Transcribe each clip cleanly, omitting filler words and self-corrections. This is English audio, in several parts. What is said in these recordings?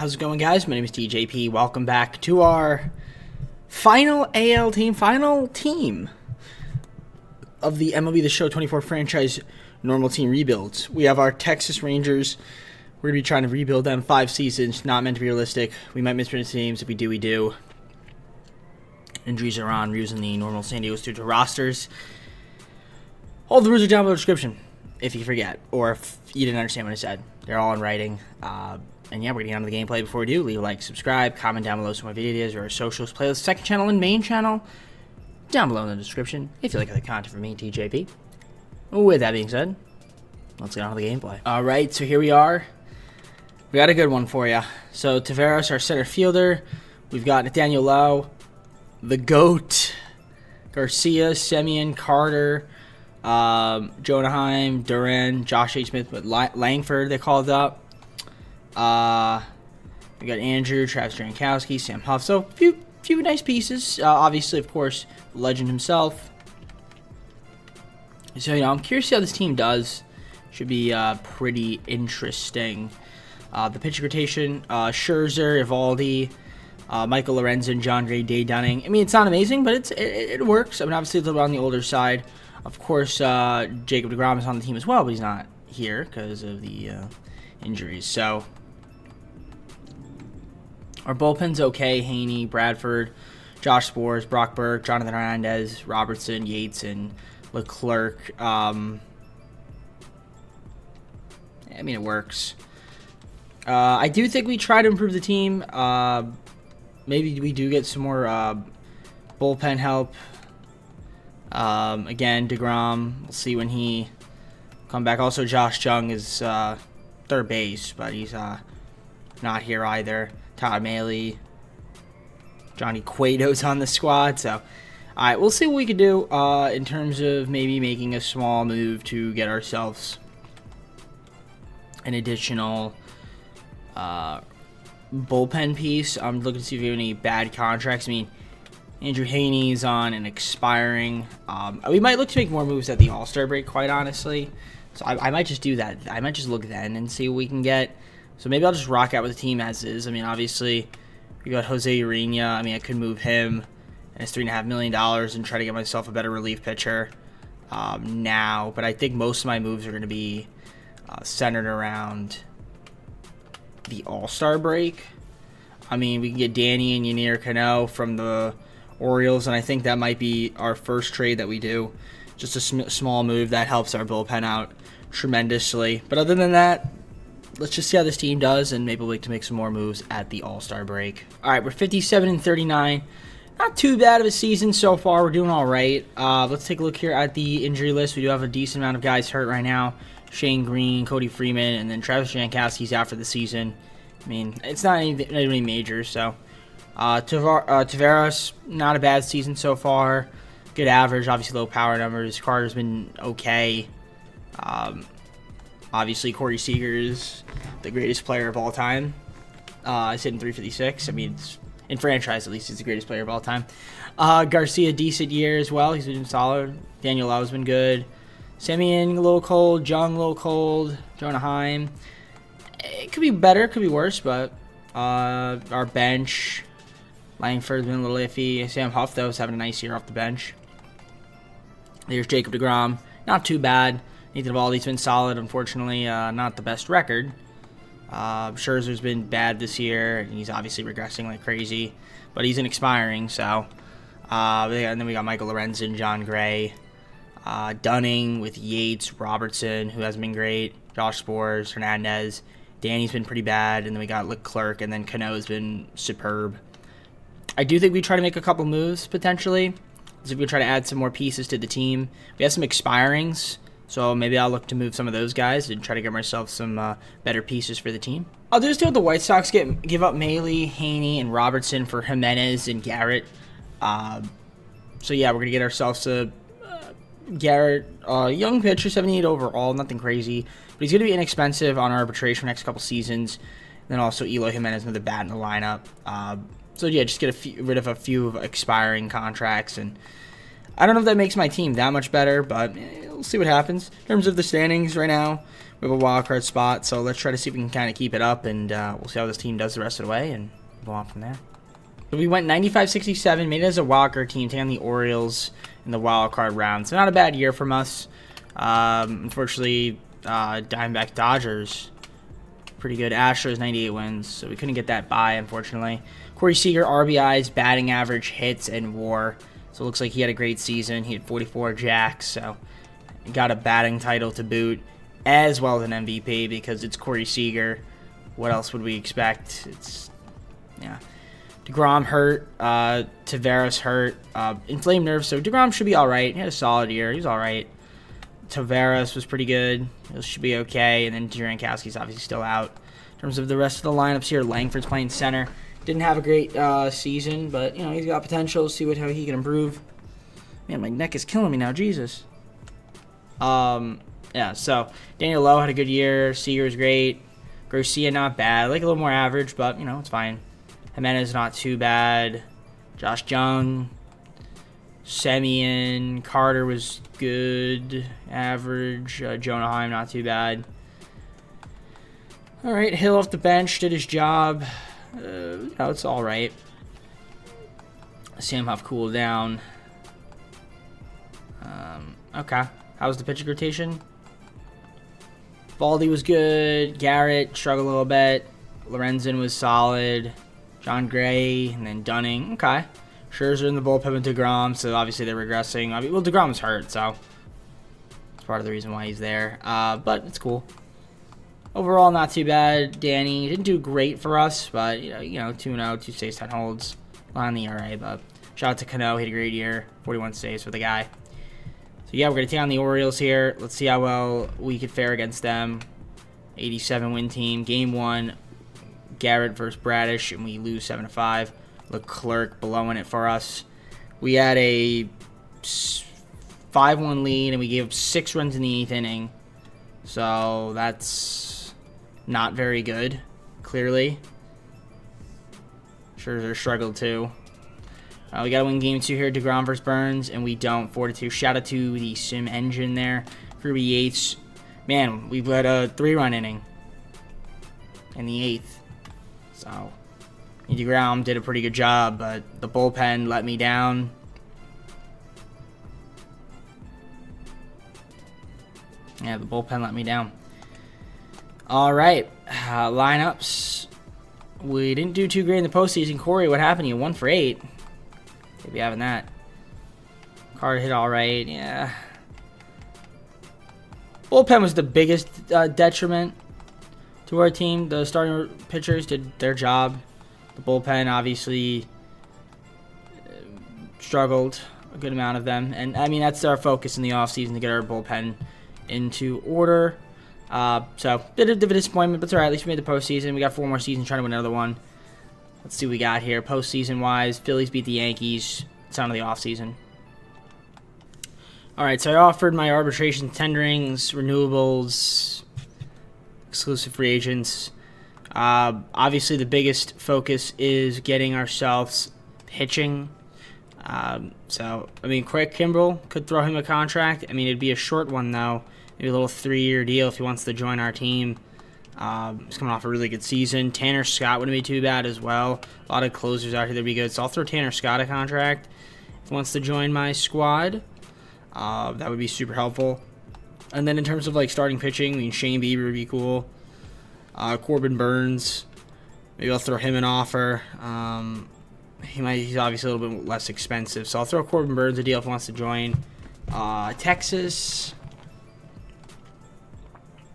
How's it going, guys? My name is TJP. Welcome back to our final team of the MLB The Show 24 franchise normal team rebuilds. We have our Texas Rangers. We're going to be trying to rebuild them 5 seasons. Not meant to be realistic. We might mispronounce names. If we do, we do. Injuries are on. We're using the normal San Diego Studio rosters. All the rules are down below the description, if you forget, or if you didn't understand what I said. They're all in writing. And yeah, we're getting on to the gameplay. Before we do, leave a like, subscribe, comment down below some of my videos or our socials, playlist, second channel, and main channel down below in the description if you like the content from me, TJP. With that being said, let's get on to the gameplay. Alright, so here we are. We got a good one for you. So, Taveras, our center fielder. We've got Nathaniel Lowe, the GOAT, Garcia, Semien, Carter, Jonah Heim, Duran, Josh H. Smith, but Langford, they called up. We got Andrew, Travis Jankowski, Sam Huff. So, few nice pieces. Obviously, of course, the legend himself. So, I'm curious to see how this team does. Should be pretty interesting. The pitching rotation, Scherzer, Evaldi, Michael Lorenzen, John Gray, Day Dunning. I mean, it's not amazing, but it works. I mean, obviously, it's a little bit on the older side. Of course, Jacob deGrom is on the team as well, but he's not here because of the injuries. So, our bullpen's okay. Haney, Bradford, Josh Sborz, Brock Burke, Jonathan Hernandez, Robertson, Yates, and Leclerc. I mean, it works. I do think we try to improve the team. Maybe we do get some more bullpen help. Again, DeGrom, we'll see when he come back. Also, Josh Jung is third base, but he's not here either. Todd Maley, Johnny Cueto's on the squad. So, all right, we'll see what we can do in terms of maybe making a small move to get ourselves an additional bullpen piece. I'm looking to see if we have any bad contracts. I mean, Andrew Haney's on an expiring. We might look to make more moves at the All-Star break, quite honestly. So I might just do that. I might just look then and see what we can get. So maybe I'll just rock out with the team as is. I mean, obviously, we got Jose Urena. I mean, I could move him and it's $3.5 million and try to get myself a better relief pitcher now. But I think most of my moves are going to be centered around the All-Star break. I mean, we can get Danny and Yennier Cano from the Orioles, and I think that might be our first trade that we do. Just a small move that helps our bullpen out tremendously. But other than that, let's just see how this team does, and maybe we'll wait to make some more moves at the All-Star break. All right, we're 57-39. Not too bad of a season so far. We're doing all right. Let's take a look here at the injury list. We do have a decent amount of guys hurt right now. Shane Green, Cody Freeman, and then Travis Jankowski's out for the season. I mean, it's not anything major, so... Taveras, not a bad season so far. Good average, obviously low power numbers. Carter's been okay. Obviously, Corey Seager is the greatest player of all time. He's hitting 356. I mean, in franchise, at least, he's the greatest player of all time. Garcia, decent year as well. He's been solid. Daniel Lowe's been good. Semien, a little cold. Jung, a little cold. Jonah Heim. It could be better, could be worse, but our bench... Langford's been a little iffy. Sam Huff, though, is having a nice year off the bench. There's Jacob deGrom. Not too bad. Nathan Eovaldi's been solid. Unfortunately, not the best record. Scherzer's been bad this year. And he's obviously regressing like crazy. But he's an expiring, so. And then we got Michael Lorenzen, John Gray. Dunning with Yates, Robertson, who hasn't been great. Josh Sborz, Hernandez. Danny's been pretty bad. And then we got Leclerc. And then Cano's been superb. I do think we try to make a couple moves, potentially. So we try to add some more pieces to the team. We have some expirings, so maybe I'll look to move some of those guys and try to get myself some better pieces for the team. I'll just do what the White Sox give up Maley, Haney, and Robertson for Jimenez and Garrett. So yeah, we're going to get ourselves a Garrett, young pitcher, 78 overall, nothing crazy. But he's going to be inexpensive on arbitration for the next couple seasons. And then also Eloy Jimenez, another bat in the lineup. So yeah, just get rid of a few expiring contracts and I don't know if that makes my team that much better, but we'll see what happens. In terms of the standings right now, we have a wild card spot, so let's try to see if we can kind of keep it up, and we'll see how this team does the rest of the way, and go on from there. So we went 95-67, made it as a wild card team, taking on the Orioles in the wild card round. So not a bad year from us. Unfortunately, Diamondback Dodgers, pretty good. Astros 98 wins, so we couldn't get that bye, unfortunately. Corey Seager, RBIs, batting average, hits, and WAR. So it looks like he had a great season. He had 44 jacks, so he got a batting title to boot, as well as an MVP because it's Corey Seager. What else would we expect? Yeah. DeGrom hurt, Taveras hurt, inflamed nerves, so DeGrom should be all right. He had a solid year. He was all right. Taveras was pretty good. It should be okay. And then Jankowski's obviously still out. In terms of the rest of the lineups here, Langford's playing center. Didn't have a great season, but he's got potential. See how he can improve. Man, my neck is killing me now. Jesus. Yeah. So Daniel Lowe had a good year. Seager was great. Garcia not bad. Like a little more average, but it's fine. Jimenez not too bad. Josh Jung, Semien, Carter was good, average. Jonah Heim not too bad. All right, Hill off the bench did his job. It's all right. Sam Huff cooled down. Okay, how was the pitching rotation? Baldy was good. Garrett struggled a little bit. Lorenzen was solid. John Gray, and then Dunning. Okay. Scherzer in the bullpen with DeGrom, so obviously they're regressing. Well, DeGrom was hurt, so that's part of the reason why he's there. But it's cool. Overall, not too bad. Danny didn't do great for us, but 2-0, 2 saves, 10 holds. On the ERA, but shout out to Cano. He had a great year. 41 saves for the guy. So yeah, we're going to take on the Orioles here. Let's see how well we could fare against them. 87 win team. Game 1. Garrett versus Bradish, and we lose 7-5. Leclerc blowing it for us. We had a 5-1 lead, and we gave up 6 runs in the 8th inning. So that's not very good, clearly. Scherzer struggled too. We got to win game 2 here, DeGrom versus Burns, and we don't. 4-2. Shout out to the Sim engine there. Kirby Yates. Man, we led a 3-run inning in the 8th. So, DeGrom did a pretty good job, but the bullpen let me down. Yeah, the bullpen let me down. All right, lineups. We didn't do too great in the postseason. Corey, what happened? You 1 for 8. Maybe having that. Carter hit all right. Yeah. Bullpen was the biggest detriment to our team. The starting pitchers did their job. The bullpen obviously struggled, a good amount of them. And, that's our focus in the offseason, to get our bullpen into order. So, bit of a disappointment, but it's all right. At least we made the postseason. We got 4 more seasons trying to win another one. Let's see what we got here. Postseason-wise, Phillies beat the Yankees. It's on to the offseason. All right, so I offered my arbitration tenderings, renewables, exclusive free agents. Obviously, the biggest focus is getting ourselves pitching. Craig Kimbrell, could throw him a contract. It'd be a short one, though. Maybe a little 3-year deal if he wants to join our team. He's coming off a really good season. Tanner Scott wouldn't be too bad as well. A lot of closers out here that would be good. So I'll throw Tanner Scott a contract if he wants to join my squad. That would be super helpful. And then in terms of starting pitching, Shane Bieber would be cool. Corbin Burns, maybe I'll throw him an offer. He's obviously a little bit less expensive, so I'll throw Corbin Burns a deal if he wants to join. Texas.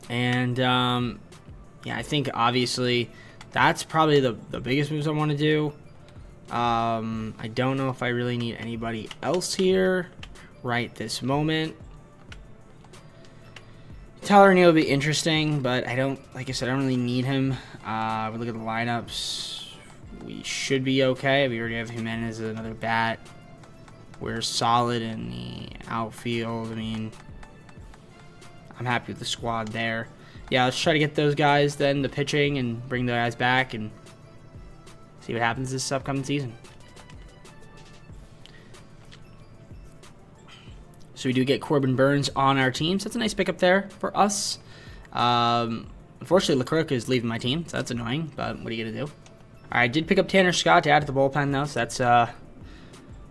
And I think obviously that's probably the biggest moves I want to do. I don't know if I really need anybody else here right this moment. Tyler O'Neill would be interesting, but I don't really need him. We look at the lineups. We should be okay. We already have Jimenez as another bat. We're solid in the outfield. I'm happy with the squad there. Yeah, let's try to get those guys then, the pitching, and bring the guys back and see what happens this upcoming season. So we do get Corbin Burns on our team. So that's a nice pickup there for us. Unfortunately, Leclerc is leaving my team, so that's annoying, but what are you going to do? All right, I did pick up Tanner Scott to add to the bullpen, though, so that's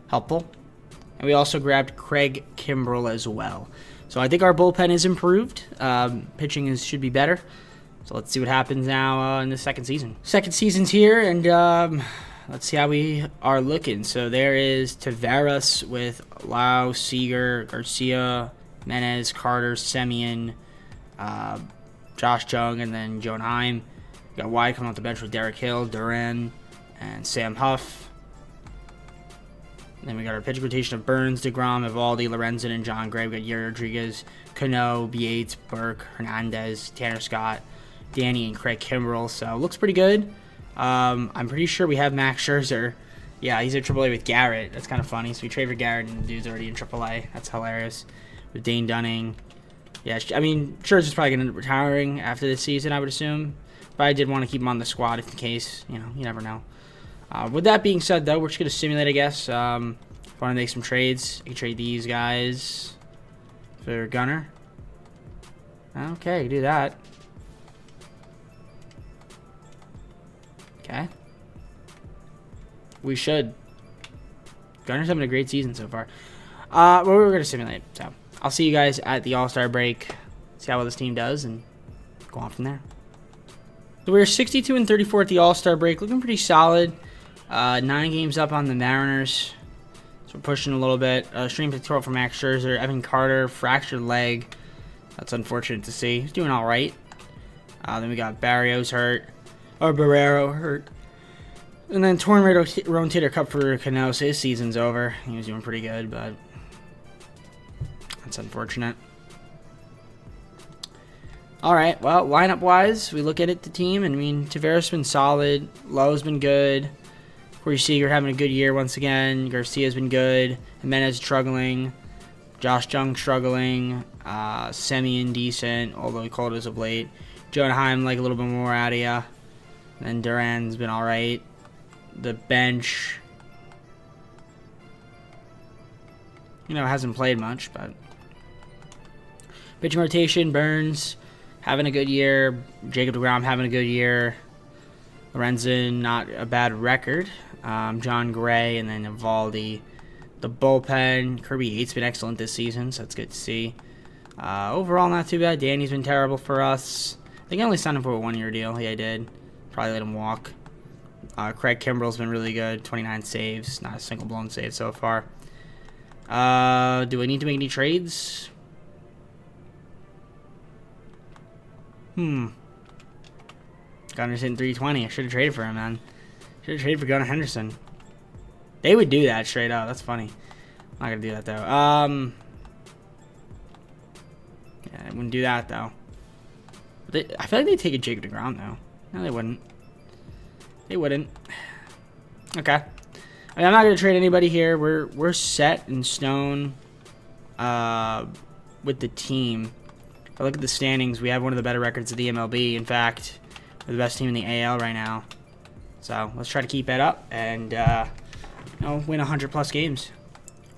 helpful. And we also grabbed Craig Kimbrell as well. So I think our bullpen is improved. Pitching should be better. So let's see what happens now in the second season. Second season's here, and let's see how we are looking. So there is Taveras with Lau, Seager, Garcia, Menez, Carter, Semien, Josh Jung, and then Jonah Heim. We got Wide coming off the bench with Derek Hill, Duran, and Sam Huff. And then we got our pitch rotation of Burns, DeGrom, Evaldi, Lorenzen, and John Gray. We got Yuri Rodriguez, Cano, Yates, Burke, Hernandez, Tanner Scott, Danny, and Craig Kimbrell. So looks pretty good. I'm pretty sure we have Max Scherzer. Yeah, he's at AAA with Garrett. That's kind of funny. So we trade for Garrett, and the dude's already in AAA. That's hilarious. With Dane Dunning. Yeah, I mean, Scherzer's probably going to end up retiring after this season, I would assume. But I did want to keep him on the squad if in case. You know, you never know. With that being said, though, we're just going to simulate, I guess. If I want to make some trades, I can trade these guys for Gunner. Okay, do that. Okay. We should. Gunner's having a great season so far. Well, we're going to simulate. So I'll see you guys at the All-Star break. See how well this team does and go on from there. So we're 62-34 at the All-Star break. Looking pretty solid. 9 games up on the Mariners. So we're pushing a little bit. Stream pectoral for Max Scherzer. Evan Carter, fractured leg. That's unfortunate to see. He's doing all right. Then we got Barrios hurt. Or Barrero hurt. And then torn rotator cuff for Cano. So his season's over. He was doing pretty good, but that's unfortunate. All right, well, lineup-wise, we look at it, the team, and I mean, Taveras been solid. Lowe's been good. Corey Seager having a good year once again. Garcia's been good. Jimenez struggling. Josh Jung struggling. Semien decent, although he called us of late. Jonah Heim like a little bit more out of ya. And then Duran's been all right. The bench, you know, hasn't played much, but pitching rotation, Burns having a good year. Jacob deGrom having a good year. Lorenzen, not a bad record. John Gray, and then Evaldi. The bullpen, Kirby Yates been excellent this season, so that's good to see. Overall, not too bad. Danny's been terrible for us. I think I only signed him for a 1-year deal. Yeah, I did. Probably let him walk. Craig Kimbrell's been really good. 29 saves. Not a single blown save so far. Do I need to make any trades? Gunner's hitting 320. I should have traded for him, man. Should have traded for Gunnar Henderson. They would do that straight up. That's funny. I'm not going to do that, though. Yeah, I wouldn't do that, though. I feel like they'd take a Jacob deGrom, though. No, they wouldn't. They wouldn't. Okay. I mean, I'm not going to trade anybody here. We're set in stone with the team. If I look at the standings, we have one of the better records of the MLB. In fact, we're the best team in the AL right now. So let's try to keep that up and win 100+ games.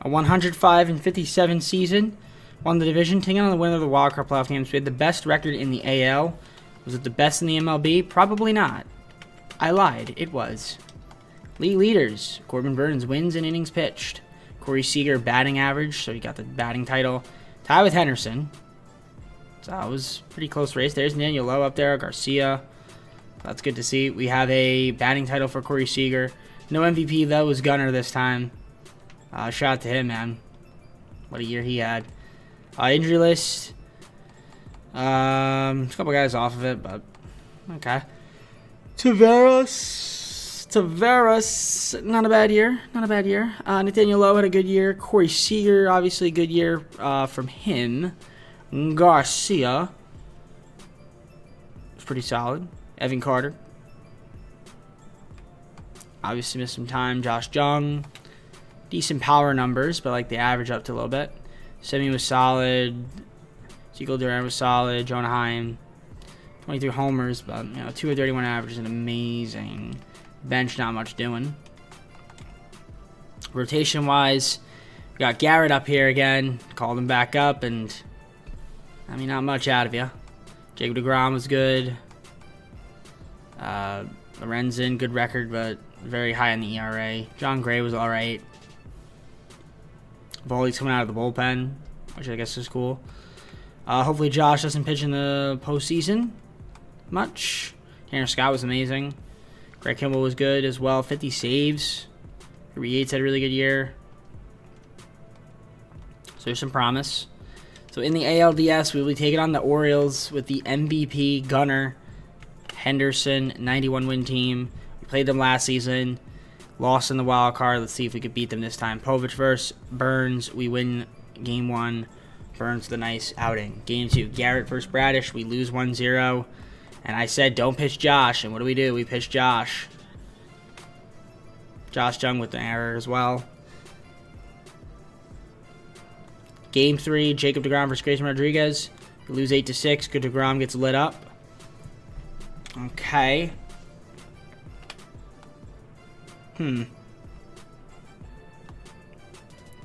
A 105-57 season. Won the division, taking on the winner of the wildcard playoff games. We had the best record in the AL. Was it the best in the MLB? Probably not. I lied. It was. League leaders. Corbin Burns wins and innings pitched. Corey Seager batting average, so he got the batting title. Tie with Henderson. So it was a pretty close race. There's Daniel Lowe up there. Garcia. That's good to see. We have a batting title for Corey Seager. No MVP, though. It was Gunner this time. Shout out to him, man. What a year he had. Injury list. A couple guys off of it, but okay. Taveras, not a bad year. Not a bad year. Nathaniel Lowe had a good year. Corey Seager, obviously a good year from him. Garcia was pretty solid. Evan Carter. Obviously missed some time. Josh Jung. Decent power numbers, but like the average up to a little bit. Semien was solid. Seagull Duran was solid. Jonah Heim. 23 homers, but 231 average is an amazing bench. Not much doing. Rotation wise, We got Garrett up here again. Called him back up, and I mean, not much out of you. Jacob deGrom was good. Lorenzen, good record, but very high in the ERA. John Gray was all right. Voldy's coming out of the bullpen, which I guess is cool. Hopefully Josh doesn't pitch in the postseason much. Tanner Scott was amazing. Greg Kimball was good as well. 50 saves. Kirby Yates had a really good year. So there's some promise. So in the ALDS, we will be taking on the Orioles with the MVP Gunnar Henderson 91-win team. We played them last season. Lost in the wild card. Let's see if we could beat them this time. Povich versus Burns. We win game 1. Burns with a nice outing. Game 2, Garrett versus Bradish. We lose 1-0. And I said, don't pitch Josh. And what do? We pitch Josh. Josh Jung with an error as well. Game 3, Jacob deGrom versus Grayson Rodriguez. We lose 8-6. Good deGrom gets lit up. Okay.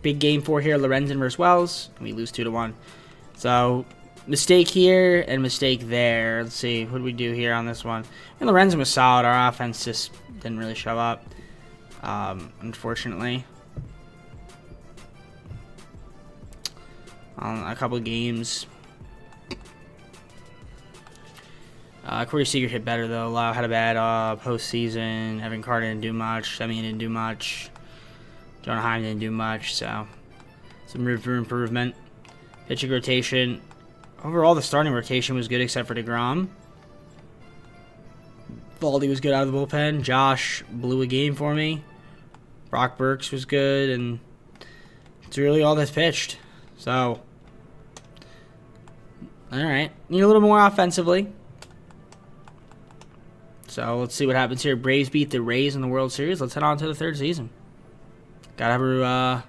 Big game 4 here, Lorenzen versus Wells. We lose 2-1. So, mistake here and mistake there. Let's see, what did we do here on this one? And Lorenzen was solid. Our offense just didn't really show up, unfortunately. A couple of games. Corey Seager hit better, though. Lau had a bad postseason. Evan Carter didn't do much. Semien didn't do much. Jonah Heim didn't do much, so some room for improvement. Pitching rotation. Overall, the starting rotation was good except for deGrom. Voldy was good out of the bullpen. Josh blew a game for me. Brock Burks was good, and it's really all that's pitched. So, alright. Need a little more offensively. So, let's see what happens here. Braves beat the Rays in the World Series. Let's head on to the 3rd season. Gotta have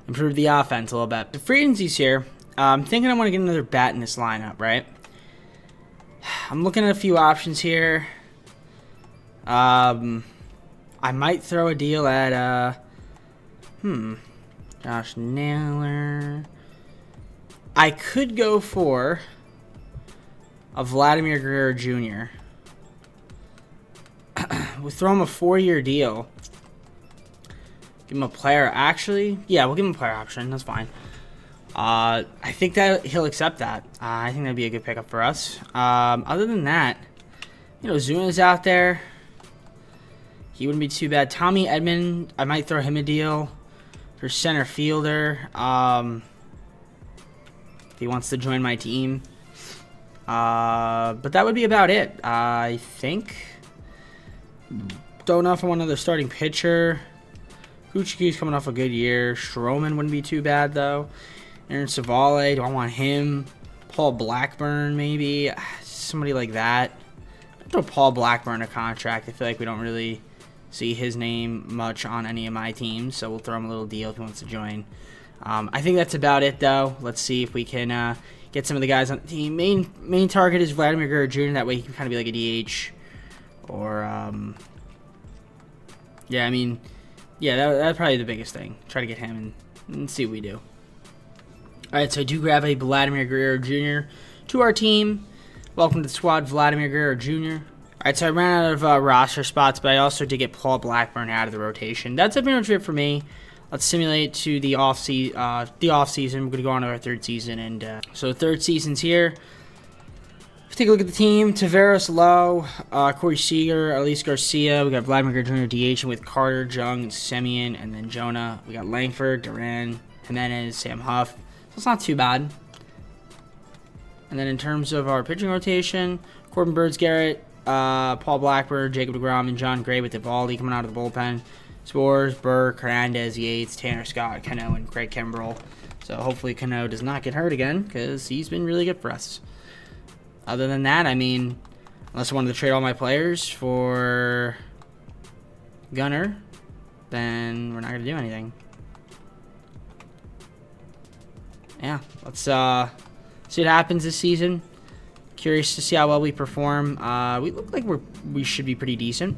improve the offense a little bit. The free agency's here. I'm thinking I want to get another bat in this lineup, right? I'm looking at a few options here. I might throw a deal at, Josh Naylor. I could go for a Vladimir Guerrero Jr. We'll throw him a 4-year deal. Give him a player. Actually, yeah, we'll give him a player option. That's fine. I think that he'll accept that. I think that'd be a good pickup for us. Other than that, Zuna's out there. He wouldn't be too bad. Tommy Edman, I might throw him a deal for center fielder. If he wants to join my team. But that would be about it. I think. Don't know if I want another starting pitcher. Kuchiki's coming off a good year. Stroman wouldn't be too bad, though. Aaron Savale, do I want him? Paul Blackburn, maybe? Somebody like that. I'd throw Paul Blackburn a contract. I feel like we don't really see his name much on any of my teams, so we'll throw him a little deal if he wants to join. I think that's about it, though. Let's see if we can get some of the guys on the team. Main target is Vladimir Guerrero Jr. That way he can kind of be like a DH. Or, yeah, I mean... Yeah, that's probably the biggest thing. Try to get him and see what we do. Alright, so I do grab a Vladimir Guerrero Jr. to our team. Welcome to the squad, Vladimir Guerrero Jr. Alright, so I ran out of roster spots, but I also did get Paul Blackburn out of the rotation. That's pretty much it for me. Let's simulate to the off season. We're going to go on to our 3rd season. And so 3rd season's here. Take a look at the team. Taveras, Lowe, Corey Seager, Elise Garcia. We got Vladimir Guerrero Jr. DH with Carter, Jung, and Semien, and then Jonah. We got Langford, Duran, Jimenez, Sam Huff. So it's not too bad. And then in terms of our pitching rotation, Corbin Burns, Garrett, Paul Blackburn, Jacob deGrom, and John Gray with Evaldi coming out of the bullpen. Spores, Burke, Hernandez, Yates, Tanner Scott, Cano, and Craig Kimbrell. So hopefully Cano does not get hurt again because he's been really good for us. Other than that, I mean, unless I wanted to trade all my players for Gunnar, then we're not going to do anything. Yeah, let's see what happens this season. Curious to see how well we perform. We look like we should be pretty decent.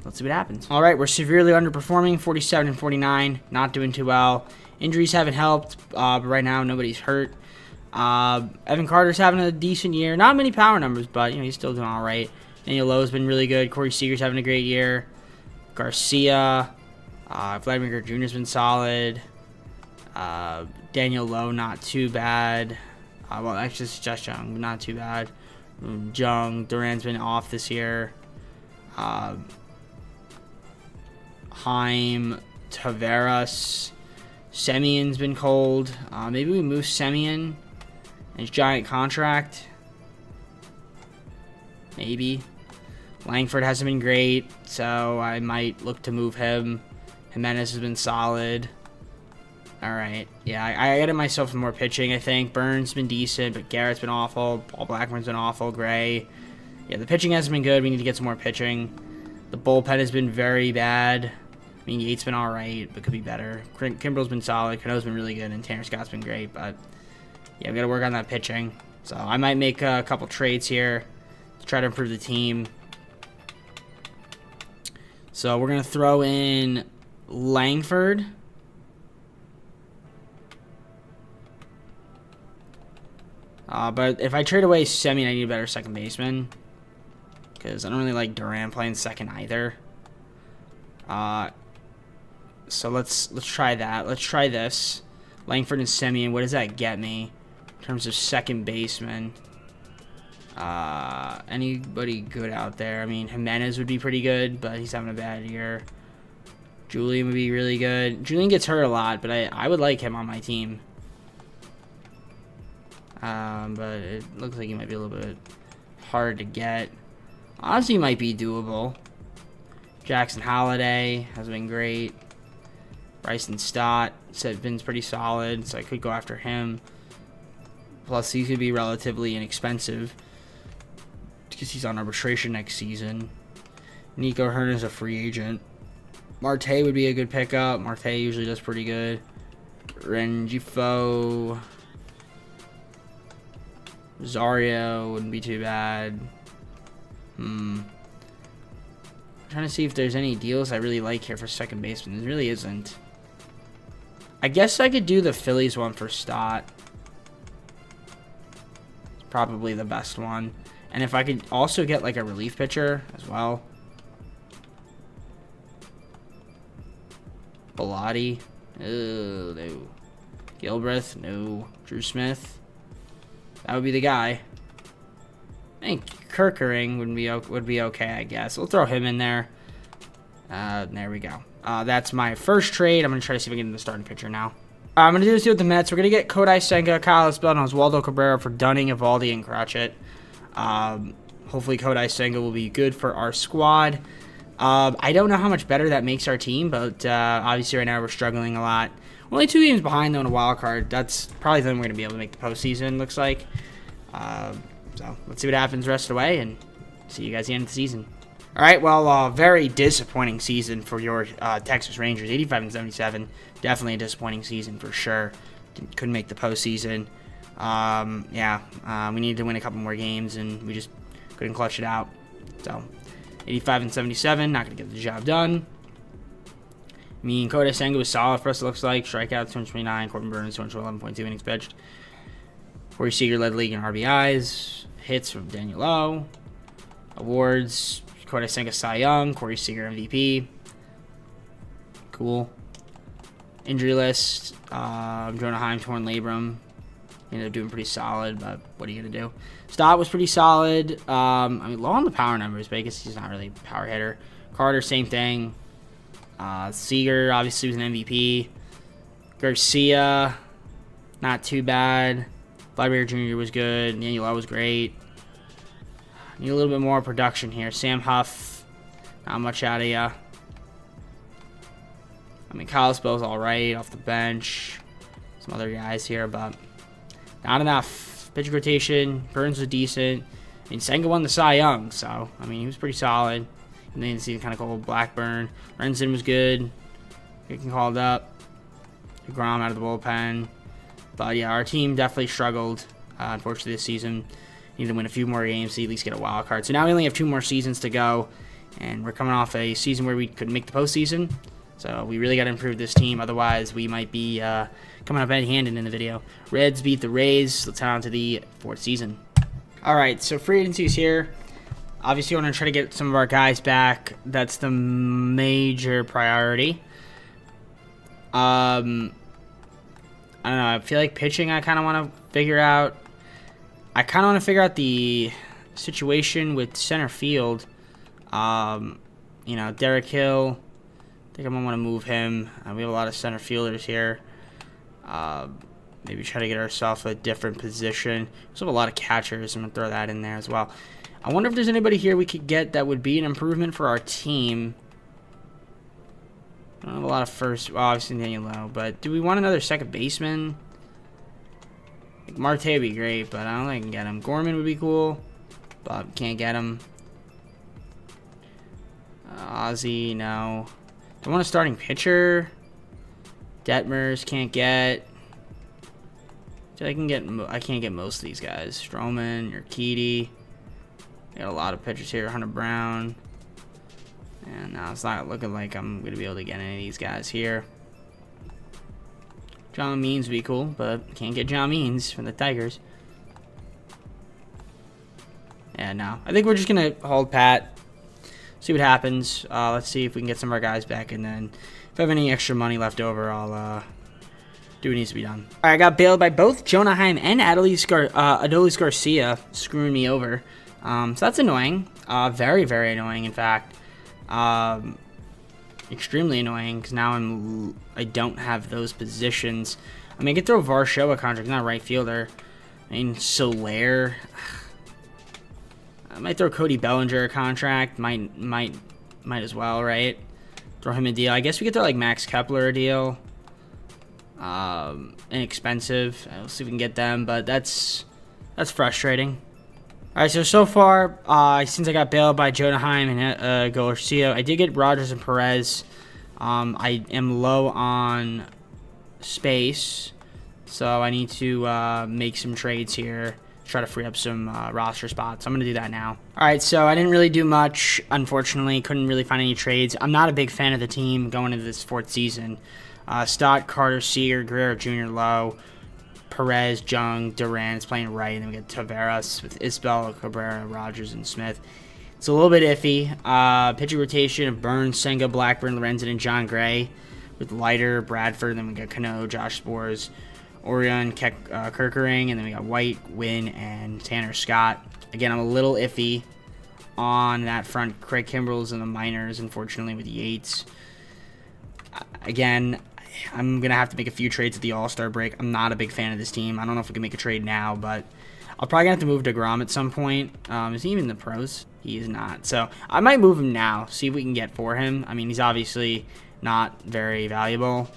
Let's see what happens. All right, we're severely underperforming, 47 and 49, not doing too well. Injuries haven't helped, but right now nobody's hurt. Evan Carter's having a decent year. Not many power numbers, but he's still doing all right. Daniel Lowe's been really good. Corey Seager's having a great year. Garcia, Vladimir Jr.'s been solid. Daniel Lowe, not too bad. Well, actually, it's just Jung, not too bad. Jung, Duran's been off this year. Heim, Taveras, Semion's been cold. Maybe we move Semien. His giant contract. Maybe. Langford hasn't been great, so I might look to move him. Jimenez has been solid. Alright. Yeah, I added myself some more pitching, I think. Burns has been decent, but Garrett's been awful. Paul Blackburn's been awful. Gray. Yeah, the pitching hasn't been good. We need to get some more pitching. The bullpen has been very bad. I mean, Yates been alright, but could be better. Kimbrel's been solid. Cano's been really good, and Tanner Scott's been great, but yeah, we got to work on that pitching. So I might make a couple trades here to try to improve the team. So we're going to throw in Langford. But if I trade away Semien, I need a better second baseman. Because I don't really like Duran playing second either. So let's try that. Let's try this. Langford and Semien, what does that get me? In terms of second baseman. Anybody good out there? I mean, Jimenez would be pretty good, but he's having a bad year. Julian would be really good. Julian gets hurt a lot, but I would like him on my team. But it looks like he might be a little bit hard to get. Honestly, he might be doable. Jackson Holliday has been great. Bryson Stott has been pretty solid, so I could go after him. Plus, he could be relatively inexpensive because he's on arbitration next season. Nico Hearn's a free agent. Marte would be a good pickup. Marte usually does pretty good. Rengifo. Rosario wouldn't be too bad. I'm trying to see if there's any deals I really like here for second baseman. There really isn't. I guess I could do the Phillies one for Stott. It's probably the best one. And if I could also get like a relief pitcher as well. Bellotti. Oh, no. Gilbreth. No. Drew Smith. That would be the guy. I think Kerkering would be okay, I guess. We'll throw him in there. There we go. That's my first trade. I'm going to try to see if I can get in the starting pitcher now. I'm going to do this deal with the Mets. We're going to get Kodai Senga, Kyle Espel, and Oswaldo Cabrera for Dunning, Evaldi, and Cratchit. Hopefully Kodai Senga will be good for our squad. I don't know how much better that makes our team, but obviously right now we're struggling a lot. We're only 2 games behind, though, in a wild card. That's probably then we're going to be able to make the postseason, looks like. So let's see what happens the rest of the way, and see you guys at the end of the season. All right, well, very disappointing season for your Texas Rangers. 85-77, definitely a disappointing season for sure. Couldn't make the postseason. We needed to win a couple more games, and we just couldn't clutch it out. So 85-77, not going to get the job done. I mean, Kodai Senga was solid for us, it looks like. Strikeout, 229. Corbin Burns, 211.2 innings pitched. Corey Seager led the league in RBIs. Hits from Daniel Lowe. Awards, Kodai Senga Cy Young. Corey Seager MVP. Cool. Injury list, Jonah Heim, torn labrum. Ended up doing pretty solid, but what are you going to do? Stott was pretty solid. Low on the power numbers, but I guess he's not really a power hitter. Carter, same thing. Seager obviously was an MVP. Garcia, not too bad. Vladimir Jr. was good. Daniel Lowe was great. Need a little bit more production here. Sam Huff, not much out of ya. I mean, Kyle Espel's all right off the bench. Some other guys here, but not enough. Pitch rotation. Burns was decent. I mean, Senga won the Cy Young, so I mean he was pretty solid. And then you see kind of cold Blackburn. Renson was good. Getting called up. DeGrom out of the bullpen. But yeah, our team definitely struggled, unfortunately, this season. Need to win a few more games to at least get a wild card. So now we only have 2 more seasons to go, and we're coming off a season where we could make the postseason. So we really got to improve this team. Otherwise, we might be coming up empty-handed in the video. Reds beat the Rays. Let's head on to the fourth season. All right, so free agency is here. Obviously, I want to try to get some of our guys back. That's the major priority. I don't know. I feel like pitching I kind of want to figure out. I kind of want to figure out the situation with center field. You know, Derek Hill. I think I'm going to want to move him. We have a lot of center fielders here. Maybe try to get ourselves a different position. We also have a lot of catchers. I'm going to throw that in there as well. I wonder if there's anybody here we could get that would be an improvement for our team. I don't have a lot of first. Well, obviously Daniel Lowe, but do we want another second baseman? Like Marte would be great, but I don't think I can get him. Gorman would be cool, but can't get him. Ozzy, no. Do I want a starting pitcher? Detmers can't get. I can't get most of these guys. Stroman, Urquidy. Got a lot of pitchers here. Hunter Brown. And now it's not looking like I'm going to be able to get any of these guys here. John Means would be cool, but can't get John Means from the Tigers. Yeah, no. I think we're just going to hold pat. See what happens. Let's see if we can get some of our guys back. And then if I have any extra money left over, I'll do what needs to be done. All right, I got bailed by both Jonah Heim and Adolis Garcia, screwing me over. So that's annoying. Very, very annoying, in fact. Extremely annoying, because now I don't have those positions. I mean, I could throw Varsho a contract, not a right fielder. I mean, Soler. I might throw Cody Bellinger a contract. Might as well, right? Throw him a deal. I guess we could throw like Max Kepler a deal. Inexpensive. We'll see if we can get them, but that's frustrating. All right, so far, since I got bailed by Jonah Heim and Garcia, I did get Rogers and Perez. I am low on space, so I need to make some trades here, try to free up some roster spots. I'm going to do that now. All right, so I didn't really do much, unfortunately. Couldn't really find any trades. I'm not a big fan of the team going into this fourth season. Stott, Carter, Seager, Guerrero Jr., Lowe, Perez, Jung, Duran is playing right, and then we get Taveras with Isbell, Cabrera, Rogers, and Smith. It's a little bit iffy. Pitching rotation of Burns, Senga, Blackburn, Lorenzen, and John Gray with Leiter, Bradford. Then we got Cano, Josh Spores, Orion, Kirkering, and then we got White, Wynn, and Tanner Scott. Again, I'm a little iffy on that front. Craig Kimbrell's in the minors, unfortunately, with Yates. Again, I'm going to have to make a few trades at the All-Star break. I'm not a big fan of this team. I don't know if we can make a trade now, but I'll probably have to move DeGrom at some point. Is he even in the pros? He is not. So I might move him now, see if we can get for him. I mean, he's obviously not very valuable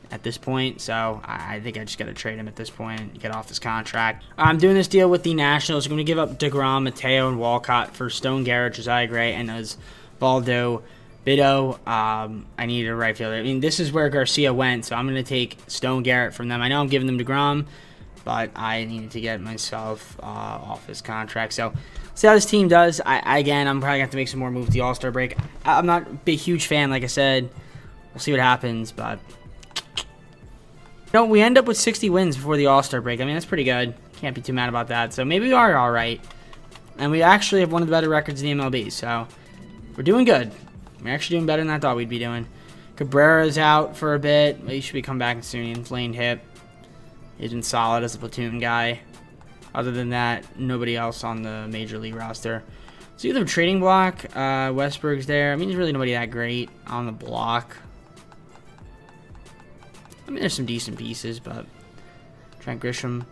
at this point, so I think I just got to trade him at this point and get off this contract. I'm doing this deal with the Nationals. I'm going to give up DeGrom, Mateo, and Walcott for Stone Garrett, Josiah Gray, and Osvaldo Bido. I need a right fielder. I mean, this is where Garcia went, so I'm going to take Stone Garrett from them. I know I'm giving them DeGrom, but I needed to get myself off his contract. So, see how this team does. Again, I'm probably going to have to make some more moves at the All-Star break. I'm not a big, huge fan, like I said. We'll see what happens, but we end up with 60 wins before the All-Star break. I mean, that's pretty good. Can't be too mad about that. So, maybe we are all right. And we actually have one of the better records in the MLB, so we're doing good. We're actually doing better than I thought we'd be doing. Cabrera's out for a bit. He should be coming back soon. Inflamed hip. He's been solid as a platoon guy. Other than that, nobody else on the Major League roster. So either trading block, Westberg's there. I mean, there's really nobody that great on the block. I mean, there's some decent pieces, but Trent Grisham.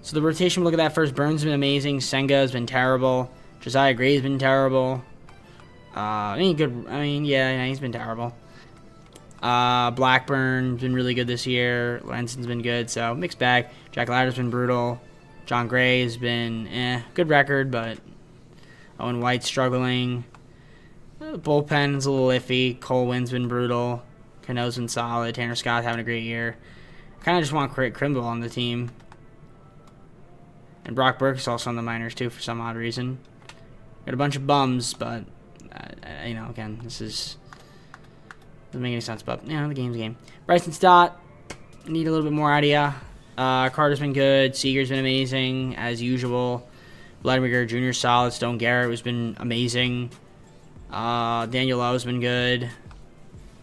So the rotation, look at that first. Burns has been amazing. Senga has been terrible. Josiah Gray's been terrible. Yeah, he's been terrible. Blackburn's been really good this year. Lenson's been good, so mixed bag. Jack Leiter's been brutal. John Gray has been, good record, but Owen White's struggling. The bullpen's a little iffy. Cole Wynn's been brutal. Cano's been solid. Tanner Scott's having a great year. I kind of just want Craig Kimbrell on the team. And Brock Burke's also on the minors, too, for some odd reason. Got a bunch of bums, but again, this is Doesn't make any sense, but yeah, the game's a game. Bryson Stott, need a little bit more out of ya. Carter's been good. Seager's been amazing, as usual. Vladimir Guerrero Jr. solid. Stone Garrett has been amazing. Daniel Lowe's been good.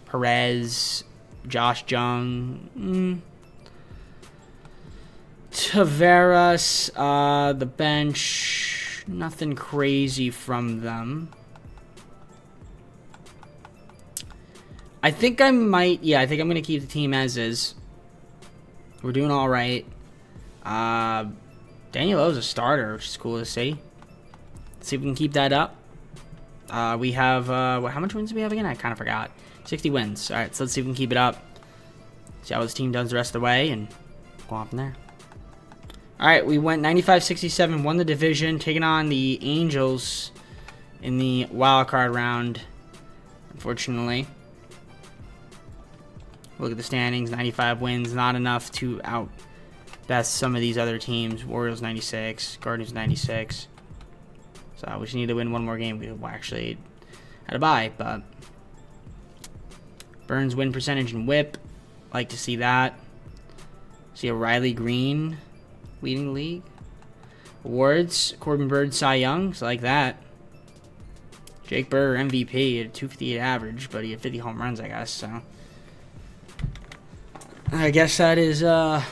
Perez, Josh Jung, Taveras, the bench, nothing crazy from them. I think I might, I think I'm going to keep the team as is. We're doing all right. Daniel Lowe's a starter, which is cool to see. Let's see if we can keep that up. We have, how much wins do we have again? I kind of forgot. 60 wins. All right, so let's see if we can keep it up. See how this team does the rest of the way, and go on from there. All right, we went 95-67, won the division, taking on the Angels in the wild card round, unfortunately. Look at the standings, 95 wins, not enough to outbest some of these other teams. Orioles 96, Guardians 96. So we just need to win one more game. We actually had a bye, but Burns win percentage and whip. Like to see that. See a Riley Green leading the league. Awards, Corbin Bird, Cy Young, so like that. Jake Burger MVP at 258 average, but he had 50 home runs, I guess, so I guess that is, that's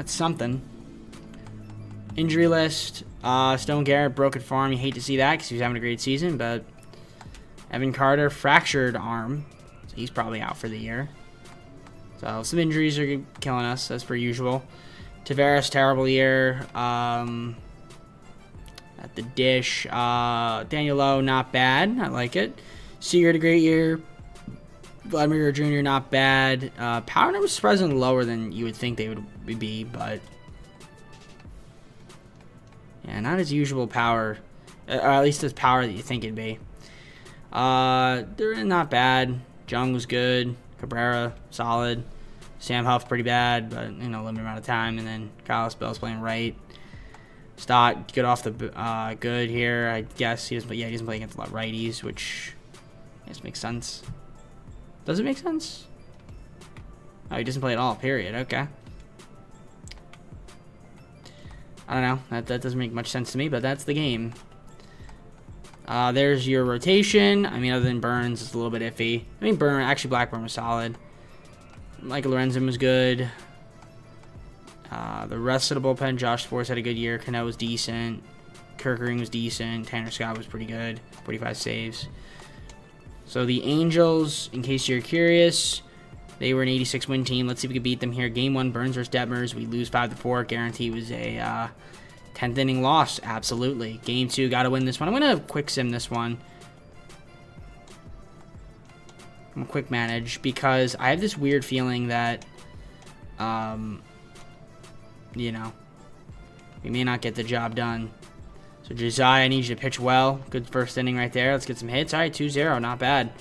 something. Injury list. Stone Garrett, broken forearm. You hate to see that because he was having a great season, but Evan Carter, fractured arm. So he's probably out for the year. So some injuries are killing us, as per usual. Taveras, terrible year. At the dish. Daniel Lowe, not bad. I like it. Seager had a great year. Vladimir Jr., not bad. Power numbers surprisingly lower than you would think they would be, but yeah, not as usual power, or at least as power that you think it'd be. They're not bad. Jung was good. Cabrera, solid. Sam Huff, pretty bad, but limited amount of time. And then Carlos Bell's playing right. Stott, good off the good here. I guess he doesn't play against a lot of righties, which I guess makes sense. Does it make sense? Oh, he doesn't play at all, period. Okay. I don't know. That doesn't make much sense to me, but that's the game. There's your rotation. I mean, other than Burns, it's a little bit iffy. I mean, Blackburn was solid. Michael Lorenzen was good. The rest of the bullpen, Josh Sports had a good year. Cano was decent. Kirkering was decent. Tanner Scott was pretty good. 45 saves. So the Angels, in case you're curious, they were an 86 win team. Let's see if we can beat them here. Game 1, Burns versus Detmers. We lose 5-4. Guarantee was a 10th inning loss. Absolutely. Game 2, got to win this one. I'm going to quick sim this one. I'm going to quick manage because I have this weird feeling that, we may not get the job done. So Josiah, I need you to pitch well. Good first inning right there. Let's get some hits. All right, 2-0, not bad.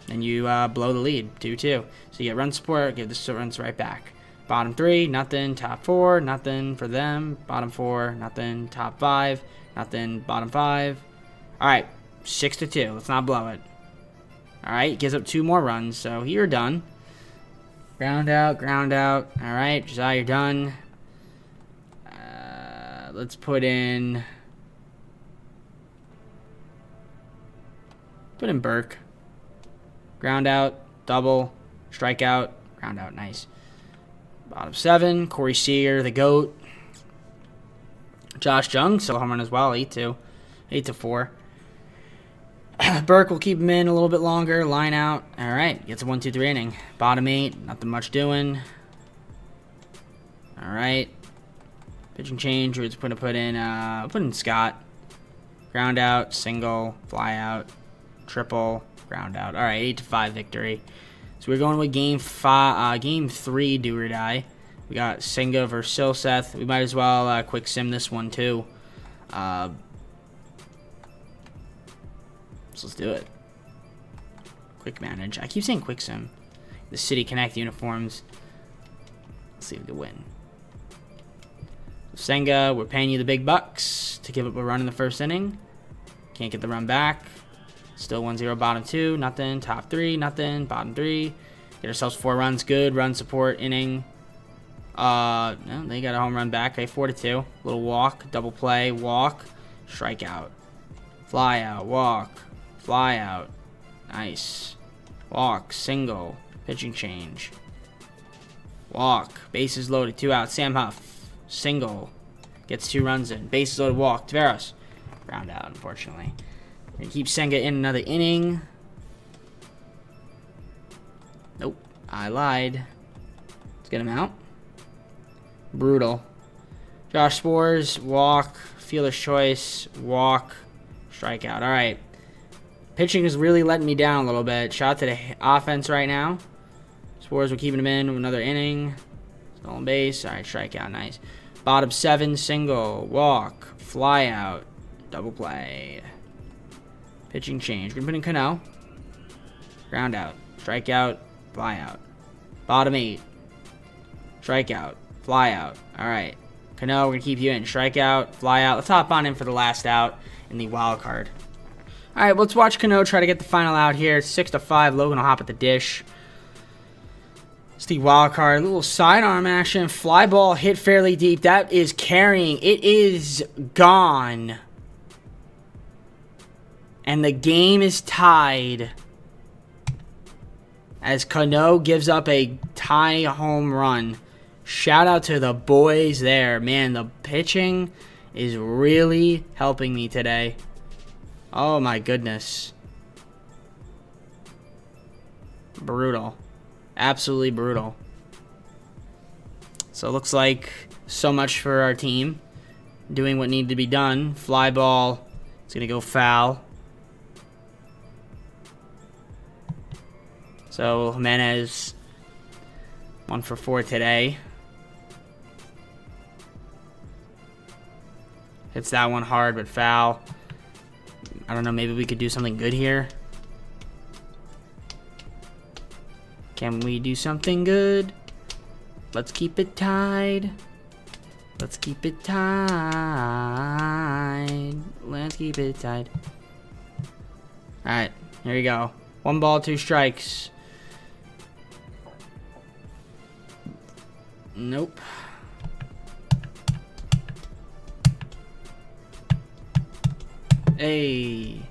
Then you blow the lead, 2-2. So you get run support, give the runs right back. Bottom 3, nothing. Top 4, nothing for them. Bottom 4, nothing. Top 5, nothing. Bottom 5. All right, 6-2. Let's not blow it. All right, gives up 2 more runs, so you're done. Ground out, ground out. All right, Josiah, you're done. Let's put in Burke. Ground out, double, strikeout, ground out, nice. Bottom 7, Corey Seager, the GOAT. Josh Jung, still home run as well, 8-2. 8-4. Burke will keep him in a little bit longer, line out. All right, gets a 1-2-3 inning. Bottom 8, nothing much doing. All right. Pitching change, we're just going to put in Scott. Ground out, single, fly out, triple, ground out. All right, 8-5 victory. So we're going with game 3, do or die. We got Senga versus Silseth. We might as well quick sim this one too. So let's do it. Quick manage. I keep saying quick sim. The City Connect uniforms. Let's see if we can win. Senga, we're paying you the big bucks to give up a run in the first inning. Can't get the run back. Still 1-0, bottom 2, nothing. Top 3, nothing. Bottom 3. Get ourselves 4 runs. Good run support inning. No, they got a home run back. Okay, 4-2. Little walk, double play, walk, strikeout, fly out, walk, fly out. Nice. Walk, single, pitching change. Walk, bases loaded, 2 out. Sam Huff, single, gets 2 runs in. Bases loaded, walk. Taveras, ground out, unfortunately. We're going to keep Senga in another inning. Nope, I lied. Let's get him out. Brutal. Josh Spores, walk. Fielder's choice, walk. Strikeout. All right. Pitching is really letting me down a little bit. Shout out to the offense right now. Spores, we're keeping him in another inning. Stolen base. All right, strikeout. Nice. Bottom 7, single, walk, fly out, double play. Pitching change. We're going to put in Cano. Ground out. Strikeout, fly out. Bottom 8. Strikeout, fly out. All right. Cano, we're going to keep you in. Strikeout, fly out. Let's hop on in for the last out in the wild card. All right, let's watch Cano try to get the final out here. 6-5. Logan will hop at the dish. It's the wild card. A little sidearm action. Fly ball hit fairly deep. That is carrying. It is gone. And the game is tied as Cano gives up a tie home run. Shout out to the boys there. Man, the pitching is really helping me today. Oh my goodness. Brutal. Absolutely brutal. So it looks like so much for our team. Doing what needed to be done. Fly ball. It's going to go foul. So Jimenez 1 for 4 today. Hits that one hard, but foul. I don't know, maybe we could do something good here. Can we do something good? Let's keep it tied. Let's keep it tied. Let's keep it tied. Alright, here we go. 1 ball, 2 strikes. Nope. Hey.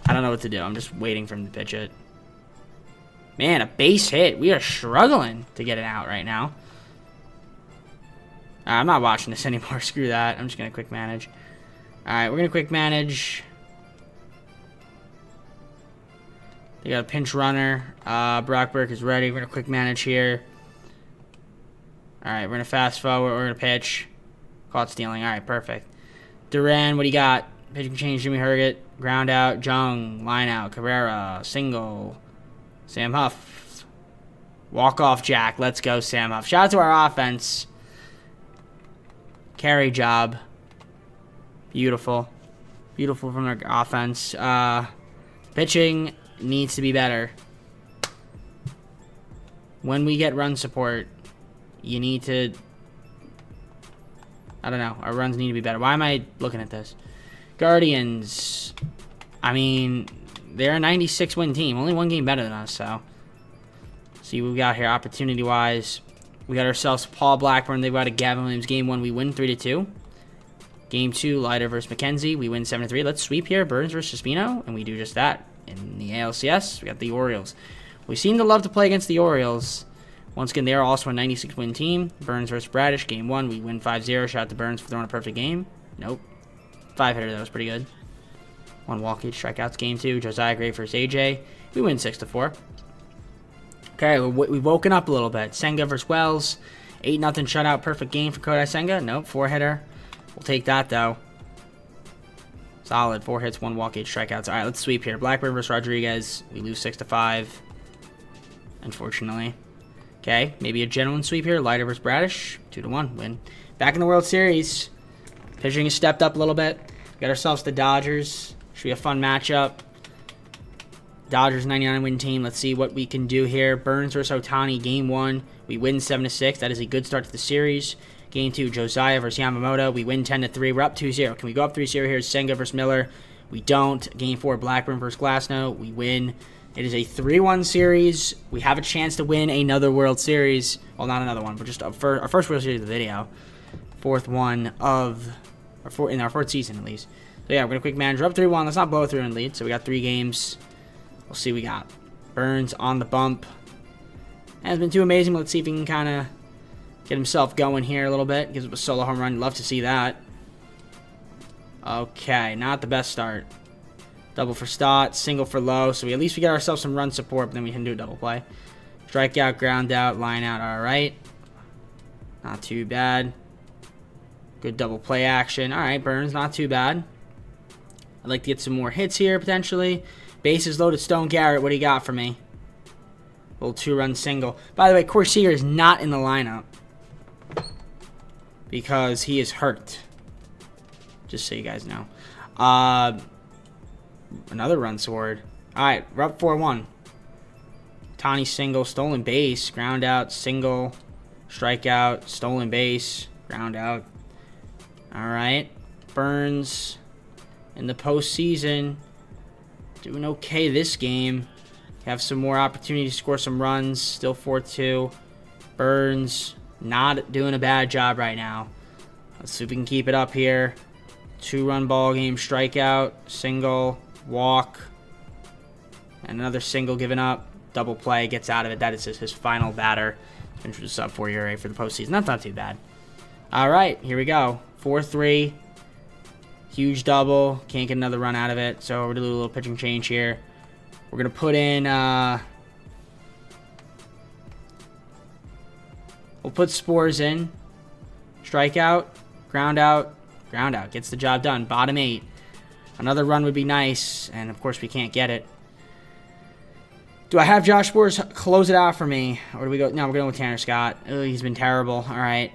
I don't know what to do. I'm just waiting for him to pitch it. Man, a base hit. We are struggling to get it out right now. I'm not watching this anymore. Screw that. I'm just going to quick manage. Alright, we're going to quick manage. They got a pinch runner. Brock Burke is ready. We're going to quick manage here. Alright, we're going to fast forward. We're going to pitch. Caught stealing. Alright, perfect. Duran, what do you got? Pitching change, Jimmy Herget. Ground out. Jung. Line out. Cabrera. Single. Sam Huff. Walk off Jack. Let's go, Sam Huff. Shout out to our offense. Carry job. Beautiful. Beautiful from our offense. Pitching needs to be better. When we get run support, you need to... I don't know. Our runs need to be better. Why am I looking at this? Guardians. I mean, they're a 96-win team. Only 1 game better than us, so. See what we got here opportunity-wise. We got ourselves Paul Blackburn. They've got a Gavin Williams. Game 1, we win 3-2. Game 2, Leiter versus McKenzie. We win 7-3. Let's sweep here. Burns versus Espino, and we do just that. In the ALCS, we got the Orioles. We seem to love to play against the Orioles. Once again, they are also a 96-win team. Burns versus Bradish. Game 1, we win 5-0. Shout out to Burns for throwing a perfect game. Nope. 5-hitter, that was pretty good. 1 walk, 8 strikeouts. Game 2, Josiah Gray versus AJ. We win 6-4. Okay, we've woken up a little bit. Senga versus Wells. 8-0 shutout. Perfect game for Kodai Senga. Nope, 4-hitter. We'll take that, though. Solid. 4 hits, 1 walk, 8 strikeouts. All right, let's sweep here. Blackburn versus Rodriguez. We lose 6-5. Unfortunately. Okay, maybe a genuine sweep here. Leiter versus Bradish. 2-1. Win. Back in the World Series. Pitching has stepped up a little bit. We got ourselves the Dodgers. Should be a fun matchup. Dodgers 99-win team. Let's see what we can do here. Burns versus Ohtani. Game 1. We win 7-6. That is a good start to the series. Game 2, Josiah versus Yamamoto. We win 10-3. We're up 2-0. Can we go up 3-0 here? Senga versus Miller. We don't. Game 4, Blackburn versus Glasnow. We win. It is a 3-1 series. We have a chance to win another World Series. Well, not another one, but just our first World Series of the video. Fourth one of in our fourth season, at least. So, yeah, we're going to quick manager up 3-1. Let's not blow through and lead. So, we got 3 games. We'll see what we got. Burns on the bump. Hasn't been too amazing. Let's see if he can kind of get himself going here a little bit. Gives up a solo home run. Love to see that. Okay, not the best start. Double for Stott, single for Low. So at least we get ourselves some run support, but then we can do a double play. Strikeout, ground out, line out. All right. Not too bad. Good double play action. All right, Burns, not too bad. I'd like to get some more hits here, potentially. Bases loaded, Stone Garrett. What do you got for me? Little 2-run single. By the way, Corey Seager is not in the lineup because he is hurt. Just so you guys know. Another run scored. All right, we're up 4-1. Tani single, stolen base, ground out, single, strikeout, stolen base, ground out. All right, Burns in the postseason doing okay this game. Have some more opportunity to score some runs. Still 4-2. Burns not doing a bad job right now. Let's see if we can keep it up here. 2-run ball game, strikeout, single, walk, and another single given up. Double play, gets out of it. That is his final batter. Finishes a sub 4 ERA for the postseason. That's not too bad. All right, here we go. 4-3. Huge double. Can't get another run out of it. So we're going to do a little pitching change here. We're going to put in... we'll put Spores in. Strikeout. Ground out. Ground out. Gets the job done. Bottom 8. Another run would be nice. And, of course, we can't get it. Do I have Josh Spores close it out for me? Or do we go... No, we're going with Tanner Scott. Ugh, he's been terrible. All right.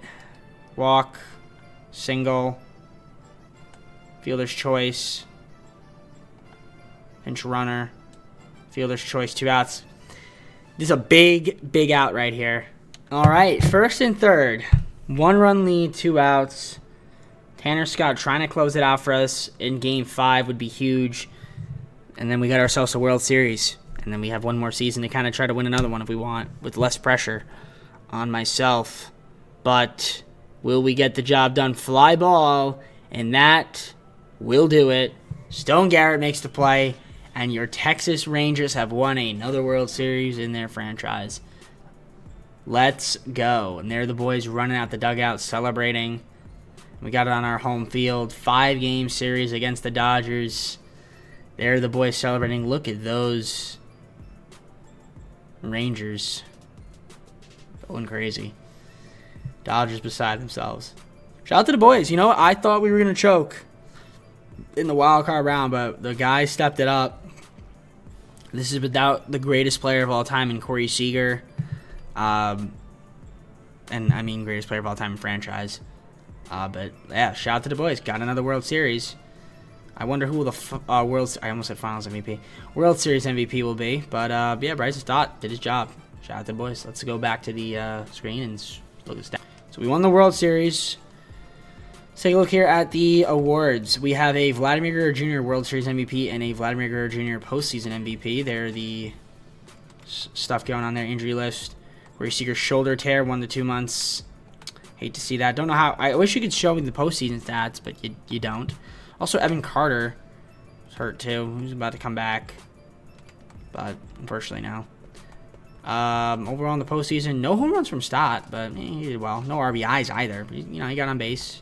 Walk. Single. Fielder's choice. Pinch runner. Fielder's choice. 2 outs. This is a big, big out right here. All right. First and third. 1-run lead. 2 outs. Tanner Scott trying to close it out for us in Game 5 would be huge. And then we got ourselves a World Series. And then we have one more season to kind of try to win another one if we want, with less pressure on myself. But will we get the job done? Fly ball, and that will do it. Stone Garrett makes the play, and your Texas Rangers have won another World Series in their franchise. Let's go. And there the boys running out the dugout celebrating. We got it on our home field. 5-game series against the Dodgers. There the boys celebrating. Look at those Rangers going crazy. Dodgers beside themselves. Shout out to the boys. You know what? I thought we were going to choke in the wild card round, but the guys stepped it up. This is without the greatest player of all time in Corey Seager. And I mean greatest player of all time in franchise. But yeah, shout out to the boys. Got another World Series. I wonder who the I almost said Finals MVP. World Series MVP will be. But yeah, Bryce Stott did his job. Shout out to the boys. Let's go back to the screen and look at the stats. So we won the World Series. Let's take a look here at the awards. We have a Vladimir Guerrero Jr. World Series MVP and a Vladimir Guerrero Jr. postseason MVP. They're the stuff going on there. Injury list. Corey Seager's shoulder tear, 1 to 2 months. Hate to see that. Don't know how. I wish you could show me the postseason stats, but you don't. Also, Evan Carter was hurt too. He's about to come back, but unfortunately no. Overall in the postseason, no home runs from Stott, but he did well. No RBIs either, but you know, he got on base.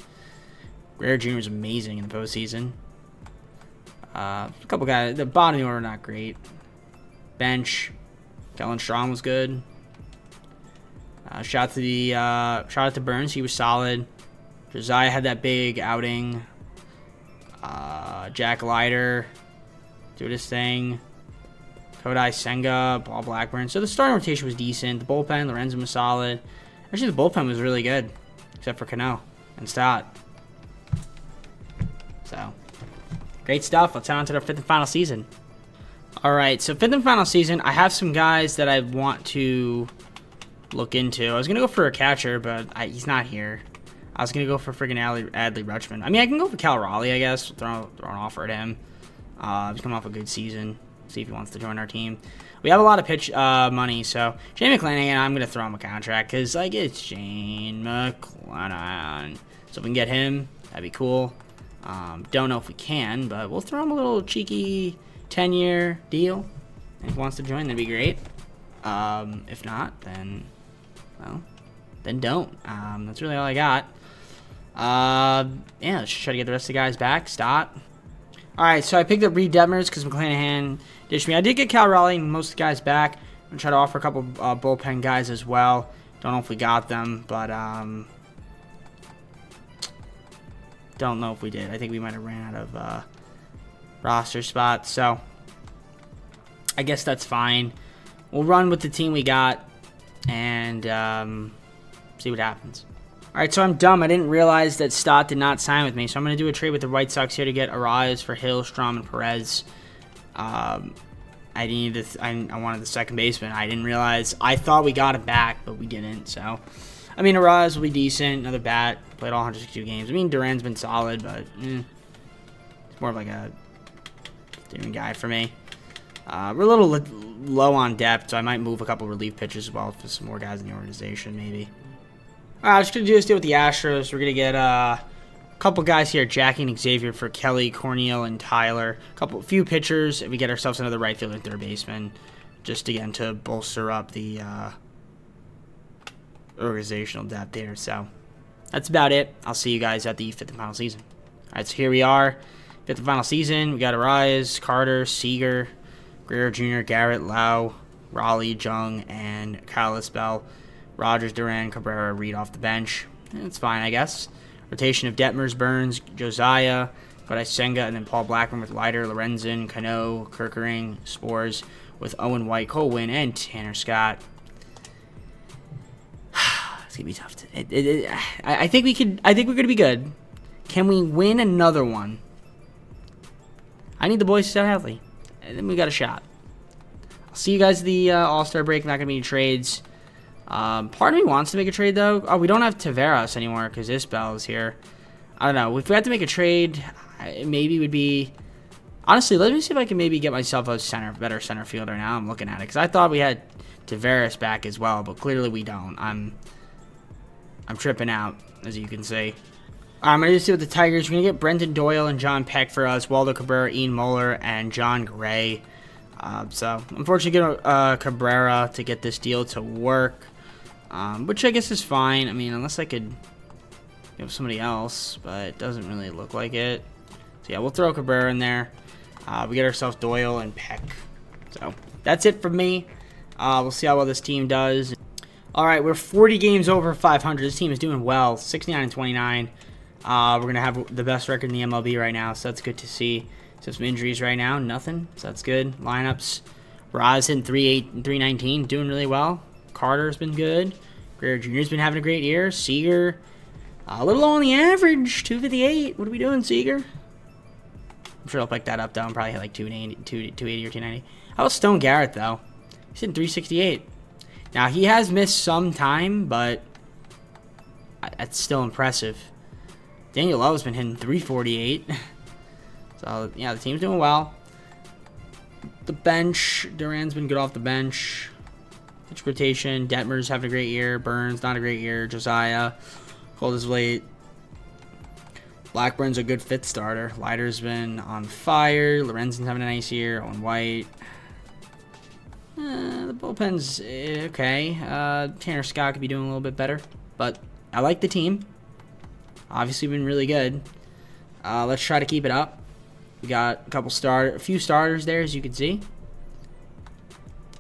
Guerrero Jr. was amazing in the postseason. A couple guys, the bottom of the order not great. Bench, Kellen Strong was good. Shout out to Burns, he was solid. Josiah had that big outing. Jack Leiter did his thing. Kodai Senga, Paul Blackburn. So the starting rotation was decent. The bullpen, Lorenzen was solid. Actually, the bullpen was really good, except for Cano and Stott. So, great stuff. Let's head on to our 5th and final season. All right, so 5th and final season. I have some guys that I want to look into. I was going to go for a catcher, but he's not here. I was going to go for friggin' Adley Rutschman. I mean, I can go for Cal Raleigh, I guess. Throw an offer at him. He's coming off a good season. See if he wants to join our team. We have a lot of pitch money, so Shane McClanahan, I'm going to throw him a contract because, like, it's Shane McClanahan. So if we can get him, that'd be cool. Don't know if we can, but we'll throw him a little cheeky 10-year deal. If he wants to join, that'd be great. If not, then, well, then don't. That's really all I got. Yeah, let's try to get the rest of the guys back. Stop. All right, so I picked up Reed Detmers because McClanahan ditched me. I did get Cal Raleigh and most of the guys back. I'm going to try to offer a couple bullpen guys as well. Don't know if we got them, but don't know if we did. I think we might have ran out of roster spots, so I guess that's fine. We'll run with the team we got and see what happens. All right, so I'm dumb. I didn't realize that Stott did not sign with me, so I'm going to do a trade with the White Sox here to get Arraez for Hill, Strom, and Perez. I wanted the second baseman. I didn't realize. I thought we got him back, but we didn't. So, I mean, Arraez will be decent. Another bat. Played all 162 games. I mean, Duran's been solid, but it's more of like a different guy for me. We're a little low on depth, so I might move a couple relief pitchers as well for some more guys in the organization, maybe. All right, I'm just going to do this deal with the Astros. We're going to get a couple guys here, Jackie and Xavier for Kelly, Cornel, and Tyler. A few pitchers, and we get ourselves another right fielder and third baseman, just again to bolster up the organizational depth there. So that's about it. I'll see you guys at the fifth and final season. All right, so here we are, fifth and final season. We got Arraez, Carter, Seager, Guerrero Jr., Garrett, Lau, Raleigh, Jung, and Carlos Bell. Rogers, Duran, Cabrera, Reed off the bench. It's fine, I guess. Rotation of Detmers, Burns, Josiah, Kodai Senga, and then Paul Blackman with Leiter, Lorenzen, Cano, Kirkering, Spores with Owen White, Cole Winn, and Tanner Scott. It's gonna be tough. I think we could. I think we're gonna be good. Can we win another one? I need the boys to stay healthy, and then we got a shot. I'll see you guys at the All-Star break. Not gonna be any trades. Part of me wants to make a trade, though. Oh, we don't have Taveras anymore because Isbell is here. I don't know. If we had to make a trade, maybe it would be... Honestly, let me see if I can maybe get myself a better center fielder now. I'm looking at it because I thought we had Taveras back as well, but clearly we don't. I'm tripping out, as you can see. I'm going to just do with the Tigers. We're going to get Brendan Doyle and John Peck for us, Waldo Cabrera, Ian Moeller, and John Gray. So, unfortunately, get Cabrera to get this deal to work. Which I guess is fine. I mean, unless I could give somebody else, but it doesn't really look like it. So yeah, we'll throw Cabrera in there. We get ourselves Doyle and Peck. So that's it from me. We'll see how well this team does. All right, we're 40 games over 500. This team is doing well, 69 and 29. We're gonna have the best record in the MLB right now, so that's good to see. So some injuries right now, nothing. So that's good. Lineups: Raz hitting 3.8 and 3.19, doing really well. Carter's been good. Guerrero Jr.'s been having a great year. Seager, a little low on the average, 258. What are we doing, Seager? I'm sure I'll pick that up, though. I'm probably hit like 280 or 290. How about Stone Garrett, though? He's hitting 368. Now, he has missed some time, but that's still impressive. Daniel Love's been hitting 348. So, yeah, the team's doing well. The bench, Duran's been good off the bench. Rotation, Detmers having a great year. Burns, not a great year. Josiah, cold as late. Blackburn's a good fifth starter. Leiter's been on fire. Lorenzen's having a nice year. Owen White. The bullpen's okay. Tanner Scott could be doing a little bit better. But I like the team. Obviously been really good. Let's try to keep it up. We got a few starters there, as you can see.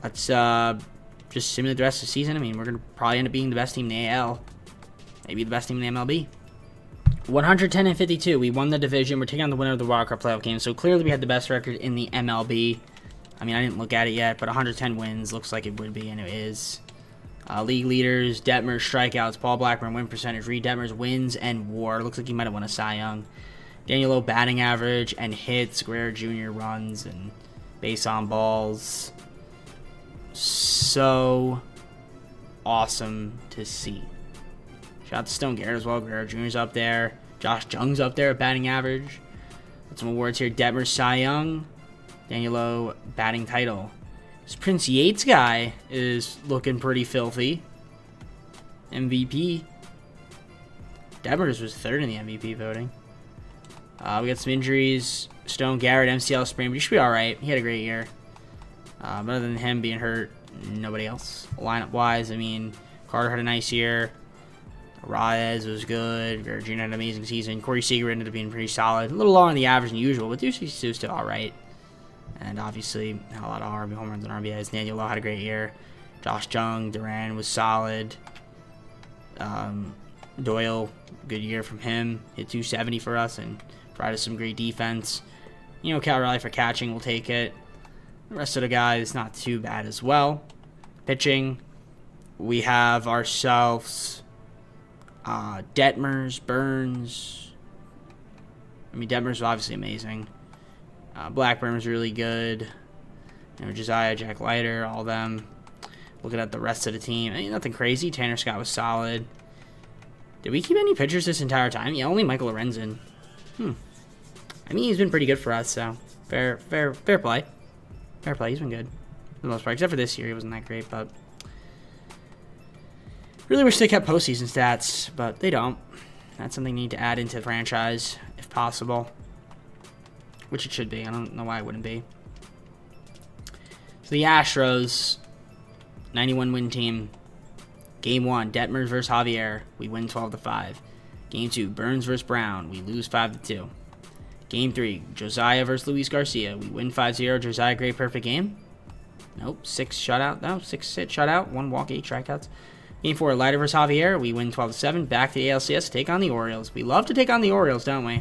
Let's just simulate the rest of the season. I mean, we're going to probably end up being the best team in the AL. Maybe the best team in the MLB. 110 and 52. We won the division. We're taking on the winner of the Wild Card playoff game. So clearly we had the best record in the MLB. I mean, I didn't look at it yet, but 110 wins looks like it would be, and it is. League leaders: Detmers, strikeouts; Paul Blackburn, win percentage; Reed Detmers, wins and WAR. Looks like he might have won a Cy Young. Daniel Lowe, batting average and hits; Guerrero Jr., runs and base on balls. So awesome to see. Shout out to Stone Garrett as well. Guerrero Jr.'s up there. Josh Jung's up there at batting average. Got some awards here. Detmer Cy Young. Danielo batting title. This Prince Yates guy is looking pretty filthy. MVP. Detmers was third in the MVP voting. We got some injuries. Stone Garrett, MCL sprain, but he should be alright. He had a great year. But other than him being hurt, nobody else. Lineup-wise, I mean, Carter had a nice year. Reyes was good. Virginia had an amazing season. Corey Seager ended up being pretty solid. A little lower on the average than usual, but Deuce is still alright. And obviously, had a lot of home runs and RBIs. Daniel Lowe had a great year. Josh Jung, Duran was solid. Doyle, good year from him. Hit 270 for us and provided some great defense. You know, Cal Raleigh for catching, we'll take it. The rest of the guys, not too bad as well. Pitching, we have ourselves Detmers, Burns. I mean, Detmers was obviously amazing. Blackburn was really good. You know, Josiah, Jack Leiter, all them. Looking at the rest of the team, I mean, nothing crazy. Tanner Scott was solid. Did we keep any pitchers this entire time? Yeah, only Michael Lorenzen. I mean, he's been pretty good for us, so fair play. Fair play, he's been good for the most part. Except for this year, he wasn't that great, but really wish they kept postseason stats, but they don't. That's something they need to add into the franchise, if possible. Which it should be. I don't know why it wouldn't be. So the Astros, 91-win team. Game 1, Detmers versus Javier. We win 12-5. Game 2, Burns versus Brown. We lose 5-2. Game 3, Josiah versus Luis Garcia. We win 5-0. Josiah, great perfect game. Nope, 6 shutout. No, 6-hit shutout. 1 walk, 8 strikeouts. Game 4, Leiter versus Javier. We win 12-7. Back to the ALCS to take on the Orioles. We love to take on the Orioles, don't we?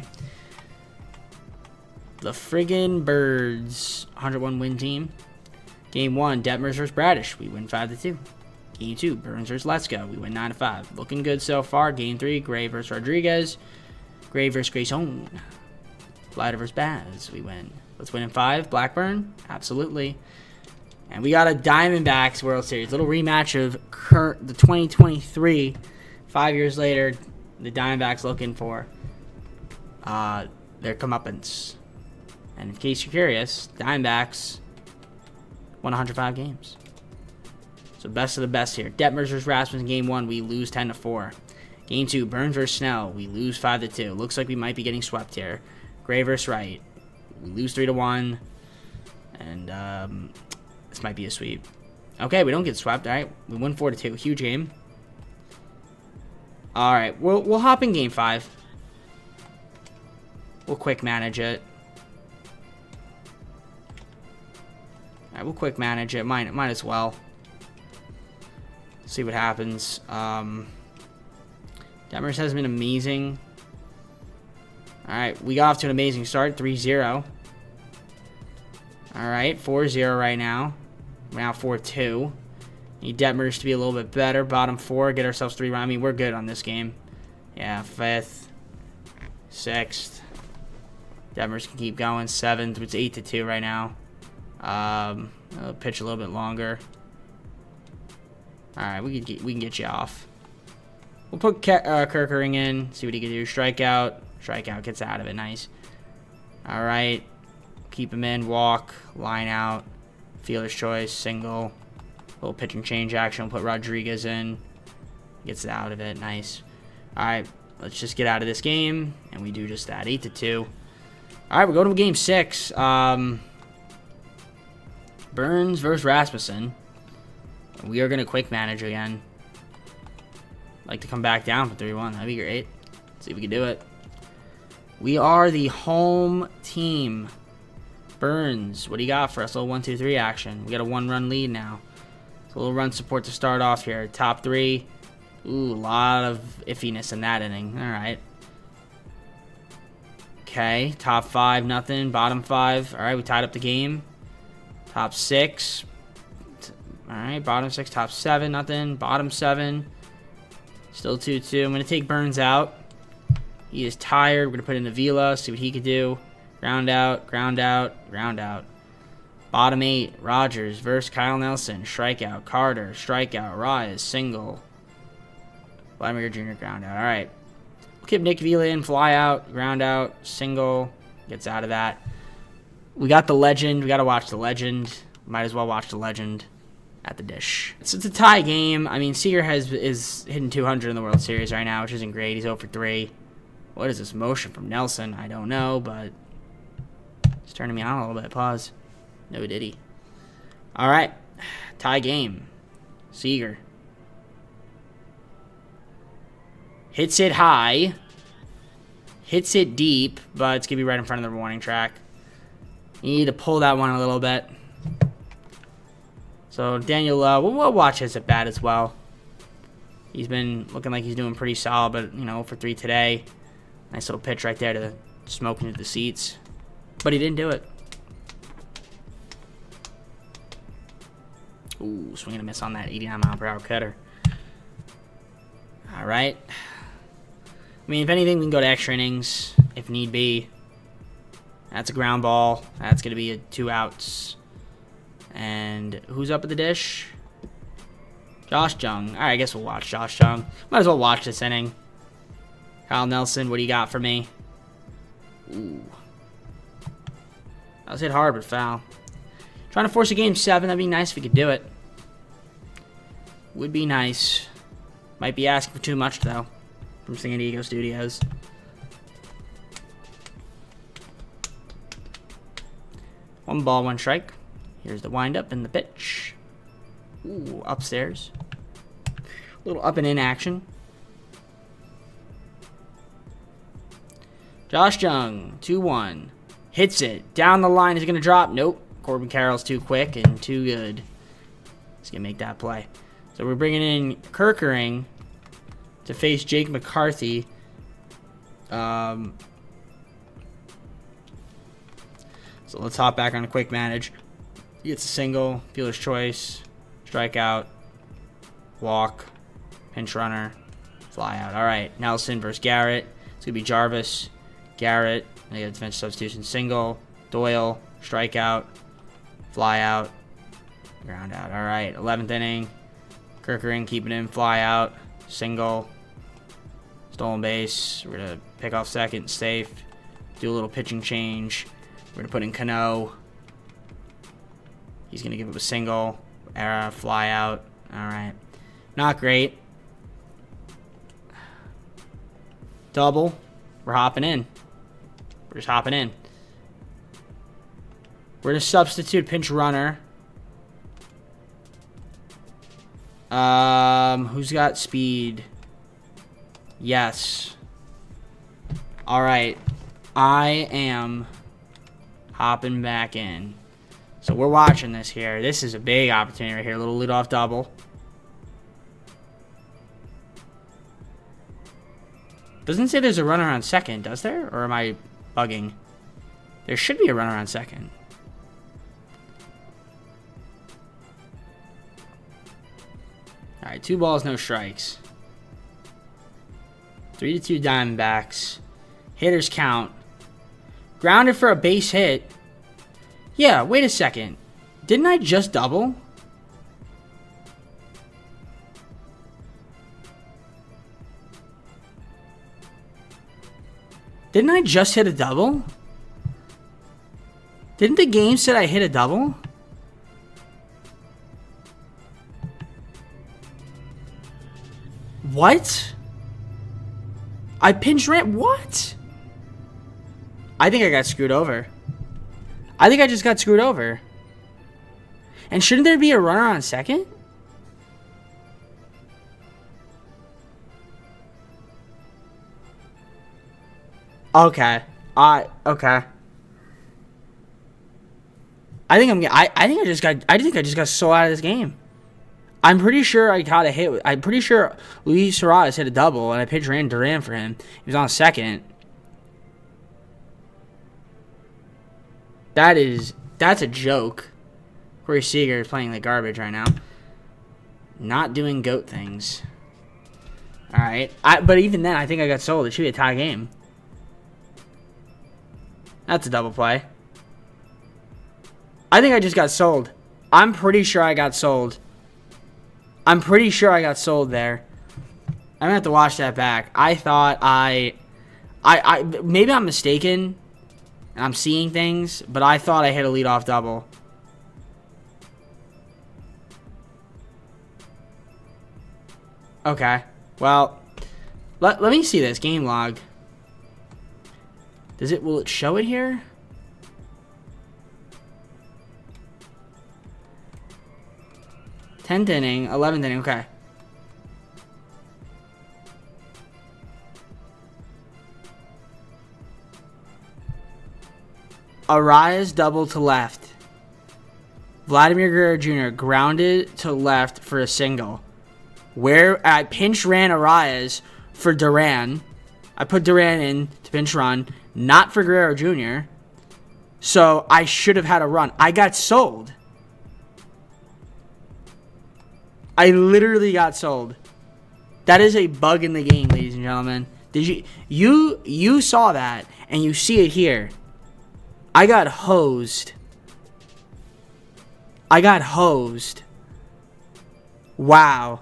The friggin' Birds, 101-win team. Game 1, Detmers versus Bradish. We win 5-2. Game 2, Burns versus Let's Go. We win 9-5. Looking good so far. Game 3, Gray versus Rodriguez. Gray versus Grayson. Leiter versus Baz. We win. Let's win in 5. Blackburn. Absolutely. And we got a Diamondbacks World Series. Little rematch of the 2023. 5 years later, the Diamondbacks looking for their comeuppance. And in case you're curious, Diamondbacks won 105 games. So best of the best here. Detmers versus Rasmussen, game 1, we lose 10-4. Game 2, Burns versus Snell, we lose 5-2. Looks like we might be getting swept here. Gray versus Wright, we lose 3-1. And this might be a sweep. Okay, we don't get swept. All right, we win 4-2. Huge game. All right, we'll hop in game 5. We'll quick manage it. All right, we'll quick manage it. Might as well. See what happens. Detmers has been amazing. Alright, we got off to an amazing start. 3-0. Alright, 4-0 right now. We're now 4-2. Need Detmers to be a little bit better. Bottom 4, get ourselves 3 rounds. I mean, we're good on this game. Yeah, 5th. 6th. Detmers can keep going. 7th, it's 8-2 right now. I'll pitch a little bit longer. Alright, we can get you off. We'll put Kirkering in, see what he can do. Strikeout. Strikeout, gets out of it. Nice. Alright. Keep him in. Walk. Line out. Fielder's choice. Single. Little pitch and change action. We'll put Rodriguez in. Gets out of it. Nice. Alright, let's just get out of this game. And we do just that. 8-2. Alright, we're going to game 6. Burns versus Rasmussen. We are going to quick manage again. Like to come back down from 3-1. That'd be great. See if we can do it. We are the home team. Burns, what do you got for us? A little 1-2-3 action. We got a 1-run lead now. So a little run support to start off here. Top 3. Ooh, a lot of iffiness in that inning. All right. Okay, top 5, nothing. Bottom 5. All right, we tied up the game. Top 6. Alright, bottom 6, top 7, nothing. Bottom 7, still 2-2. I'm going to take Burns out. He is tired. We're going to put in Avila, see what he can do. Ground out, ground out, ground out. Bottom 8, Rogers versus Kyle Nelson. Strikeout, Carter, strikeout, Rise, single. Vladimir Jr. ground out. Alright. We'll keep Nick Avila in, fly out, ground out, single. Gets out of that. We got the legend. We got to watch the legend. Might as well watch the legend at the dish. So it's a tie game. I mean, Seager is hitting 200 in the World Series right now, which isn't great. He's 0 for 3. What is this motion from Nelson? I don't know, but it's turning me on a little bit. Pause. No diddy. All right. Tie game. Seager. Hits it high. Hits it deep, but it's going to be right in front of the warning track. You need to pull that one a little bit. So Daniel, we'll watch his at bat as well. He's been looking like he's doing pretty solid, but, you know, for 3 today. Nice little pitch right there to smoke into the seats. But he didn't do it. Ooh, swing and a miss on that 89-mile-per-hour cutter. All right. I mean, if anything, we can go to extra innings if need be. That's a ground ball. That's going to be 2 outs. And who's up at the dish? Josh Jung. All right, I guess we'll watch Josh Jung. Might as well watch this inning. Kyle Nelson, what do you got for me? Ooh. That was hit hard, but foul. Trying to force a game 7. That'd be nice if we could do it. Would be nice. Might be asking for too much, though, from San Diego Studios. One ball, 1 strike. Here's the windup and the pitch. Ooh, upstairs. A little up and in action. Josh Jung, 2-1. Hits it. Down the line. Is it going to drop? Nope. Corbin Carroll's too quick and too good. He's going to make that play. So we're bringing in Kirkering to face Jake McCarthy. So let's hop back on a quick manage. He gets a single, fielder's choice, strikeout, walk, pinch runner, fly out. All right, Nelson versus Garrett. It's going to be Jarvis, Garrett. They get a defensive substitution, single, Doyle, strikeout, fly out, ground out. All right, 11th inning. Kirkering keeping him, fly out, single, stolen base. We're going to pick off second, safe, do a little pitching change. We're going to put in Cano. He's going to give up a single, fly out. All right. Not great. Double. We're hopping in. We're just hopping in. We're going to substitute pinch runner. Who's got speed? Yes. All right. I am hopping back in. So we're watching this here. This is a big opportunity right here. A little leadoff double. Doesn't say there's a runner on second, does there? Or am I bugging? There should be a runner on second. All right, 2 balls, no strikes. 3-2 Diamondbacks. Hitters count. Grounded for a base hit. Yeah, wait a second. Didn't I just double? Didn't I just hit a double? Didn't the game say I hit a double? What? I pinch ran. What? I think I got screwed over. I think I just got screwed over. And shouldn't there be a runner on second? Okay. Okay. I think I just got so out of this game. I'm pretty sure I got a hit. I'm pretty sure Luis Suarez hit a double and I pitched Duran for him. He was on second. That's a joke. Corey Seager is playing like garbage right now. Not doing GOAT things. All right. But even then, I think I got sold. It should be a tie game. That's a double play. I think I just got sold. I'm pretty sure I got sold. I'm pretty sure I got sold there. I'm going to have to watch that back. I thought maybe I'm mistaken. and I'm seeing things, but I thought I hit a leadoff double. Okay. Well, let me see this game log. Will it show it here? Tenth inning, 11th inning, okay. Arias double to left. Vladimir Guerrero Jr. grounded to left for a single. Where I pinch ran Arias for Duran. I put Duran in to pinch run, not for Guerrero Jr. So I should have had a run. I got sold. I literally got sold. That is a bug in the game, ladies and gentlemen. Did you saw that and you see it here. I got hosed. Wow.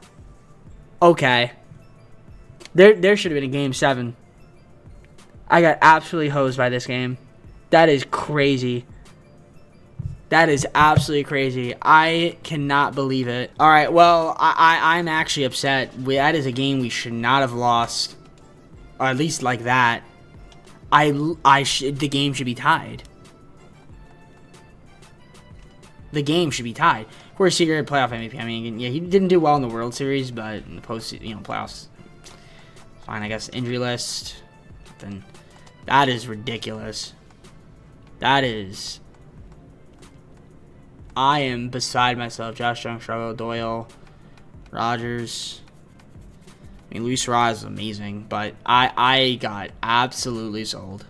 Okay. There should have been a game 7. I got absolutely hosed by this game. That is crazy. That is absolutely crazy. I cannot believe it. All right, well, I'm actually upset. That is a game we should not have lost, or at least like that. The game should be tied. The game should be tied. Of course, secret playoff MVP. I mean, yeah, he didn't do well in the World Series, but in the playoffs, fine. I guess injury list. Then that is ridiculous. That is. I am beside myself. Josh Jung, Struggle, Doyle, Rogers. I mean, Luis Raz is amazing, but I got absolutely sold.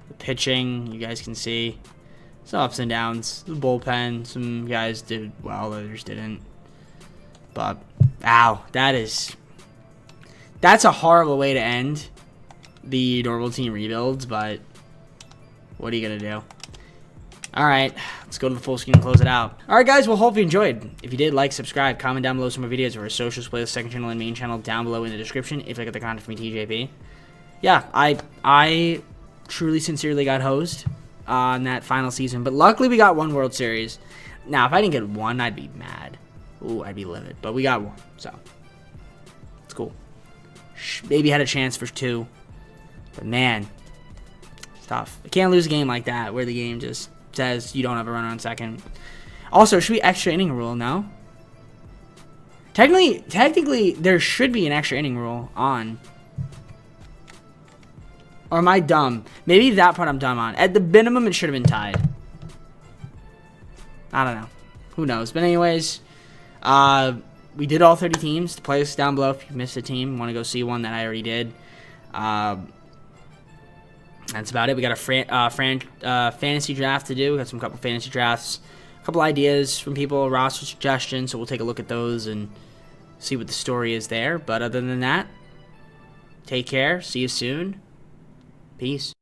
The pitching, you guys can see. Some ups and downs. The bullpen, some guys did well, others didn't. But, ow, that's a horrible way to end the normal team rebuilds, but what are you going to do? All right, let's go to the full screen and close it out. All right, guys, well, hope you enjoyed. If you did, like, subscribe, comment down below some more videos of our socials, playlist, second channel, and main channel down below in the description if you like the content from me, TJP. Yeah, I truly, sincerely got hosed on that final season, but luckily we got one World Series. Now, if I didn't get one, I'd be mad. Ooh, I'd be livid, but we got one, so it's cool. Maybe had a chance for 2, but man, it's tough. I can't lose a game like that where the game just says you don't have a runner on second. Also, should be extra inning rule, no? Technically, there should be an extra inning rule on. Or am I dumb? Maybe that part I'm dumb on. At the minimum, it should have been tied. I don't know. Who knows? But anyways, we did all 30 teams. The playlist down below if you missed a team. Want to go see one that I already did. That's about it. We got a fantasy draft to do. We got some couple fantasy drafts. A couple ideas from people, roster suggestions. So we'll take a look at those and see what the story is there. But other than that, take care. See you soon. Peace.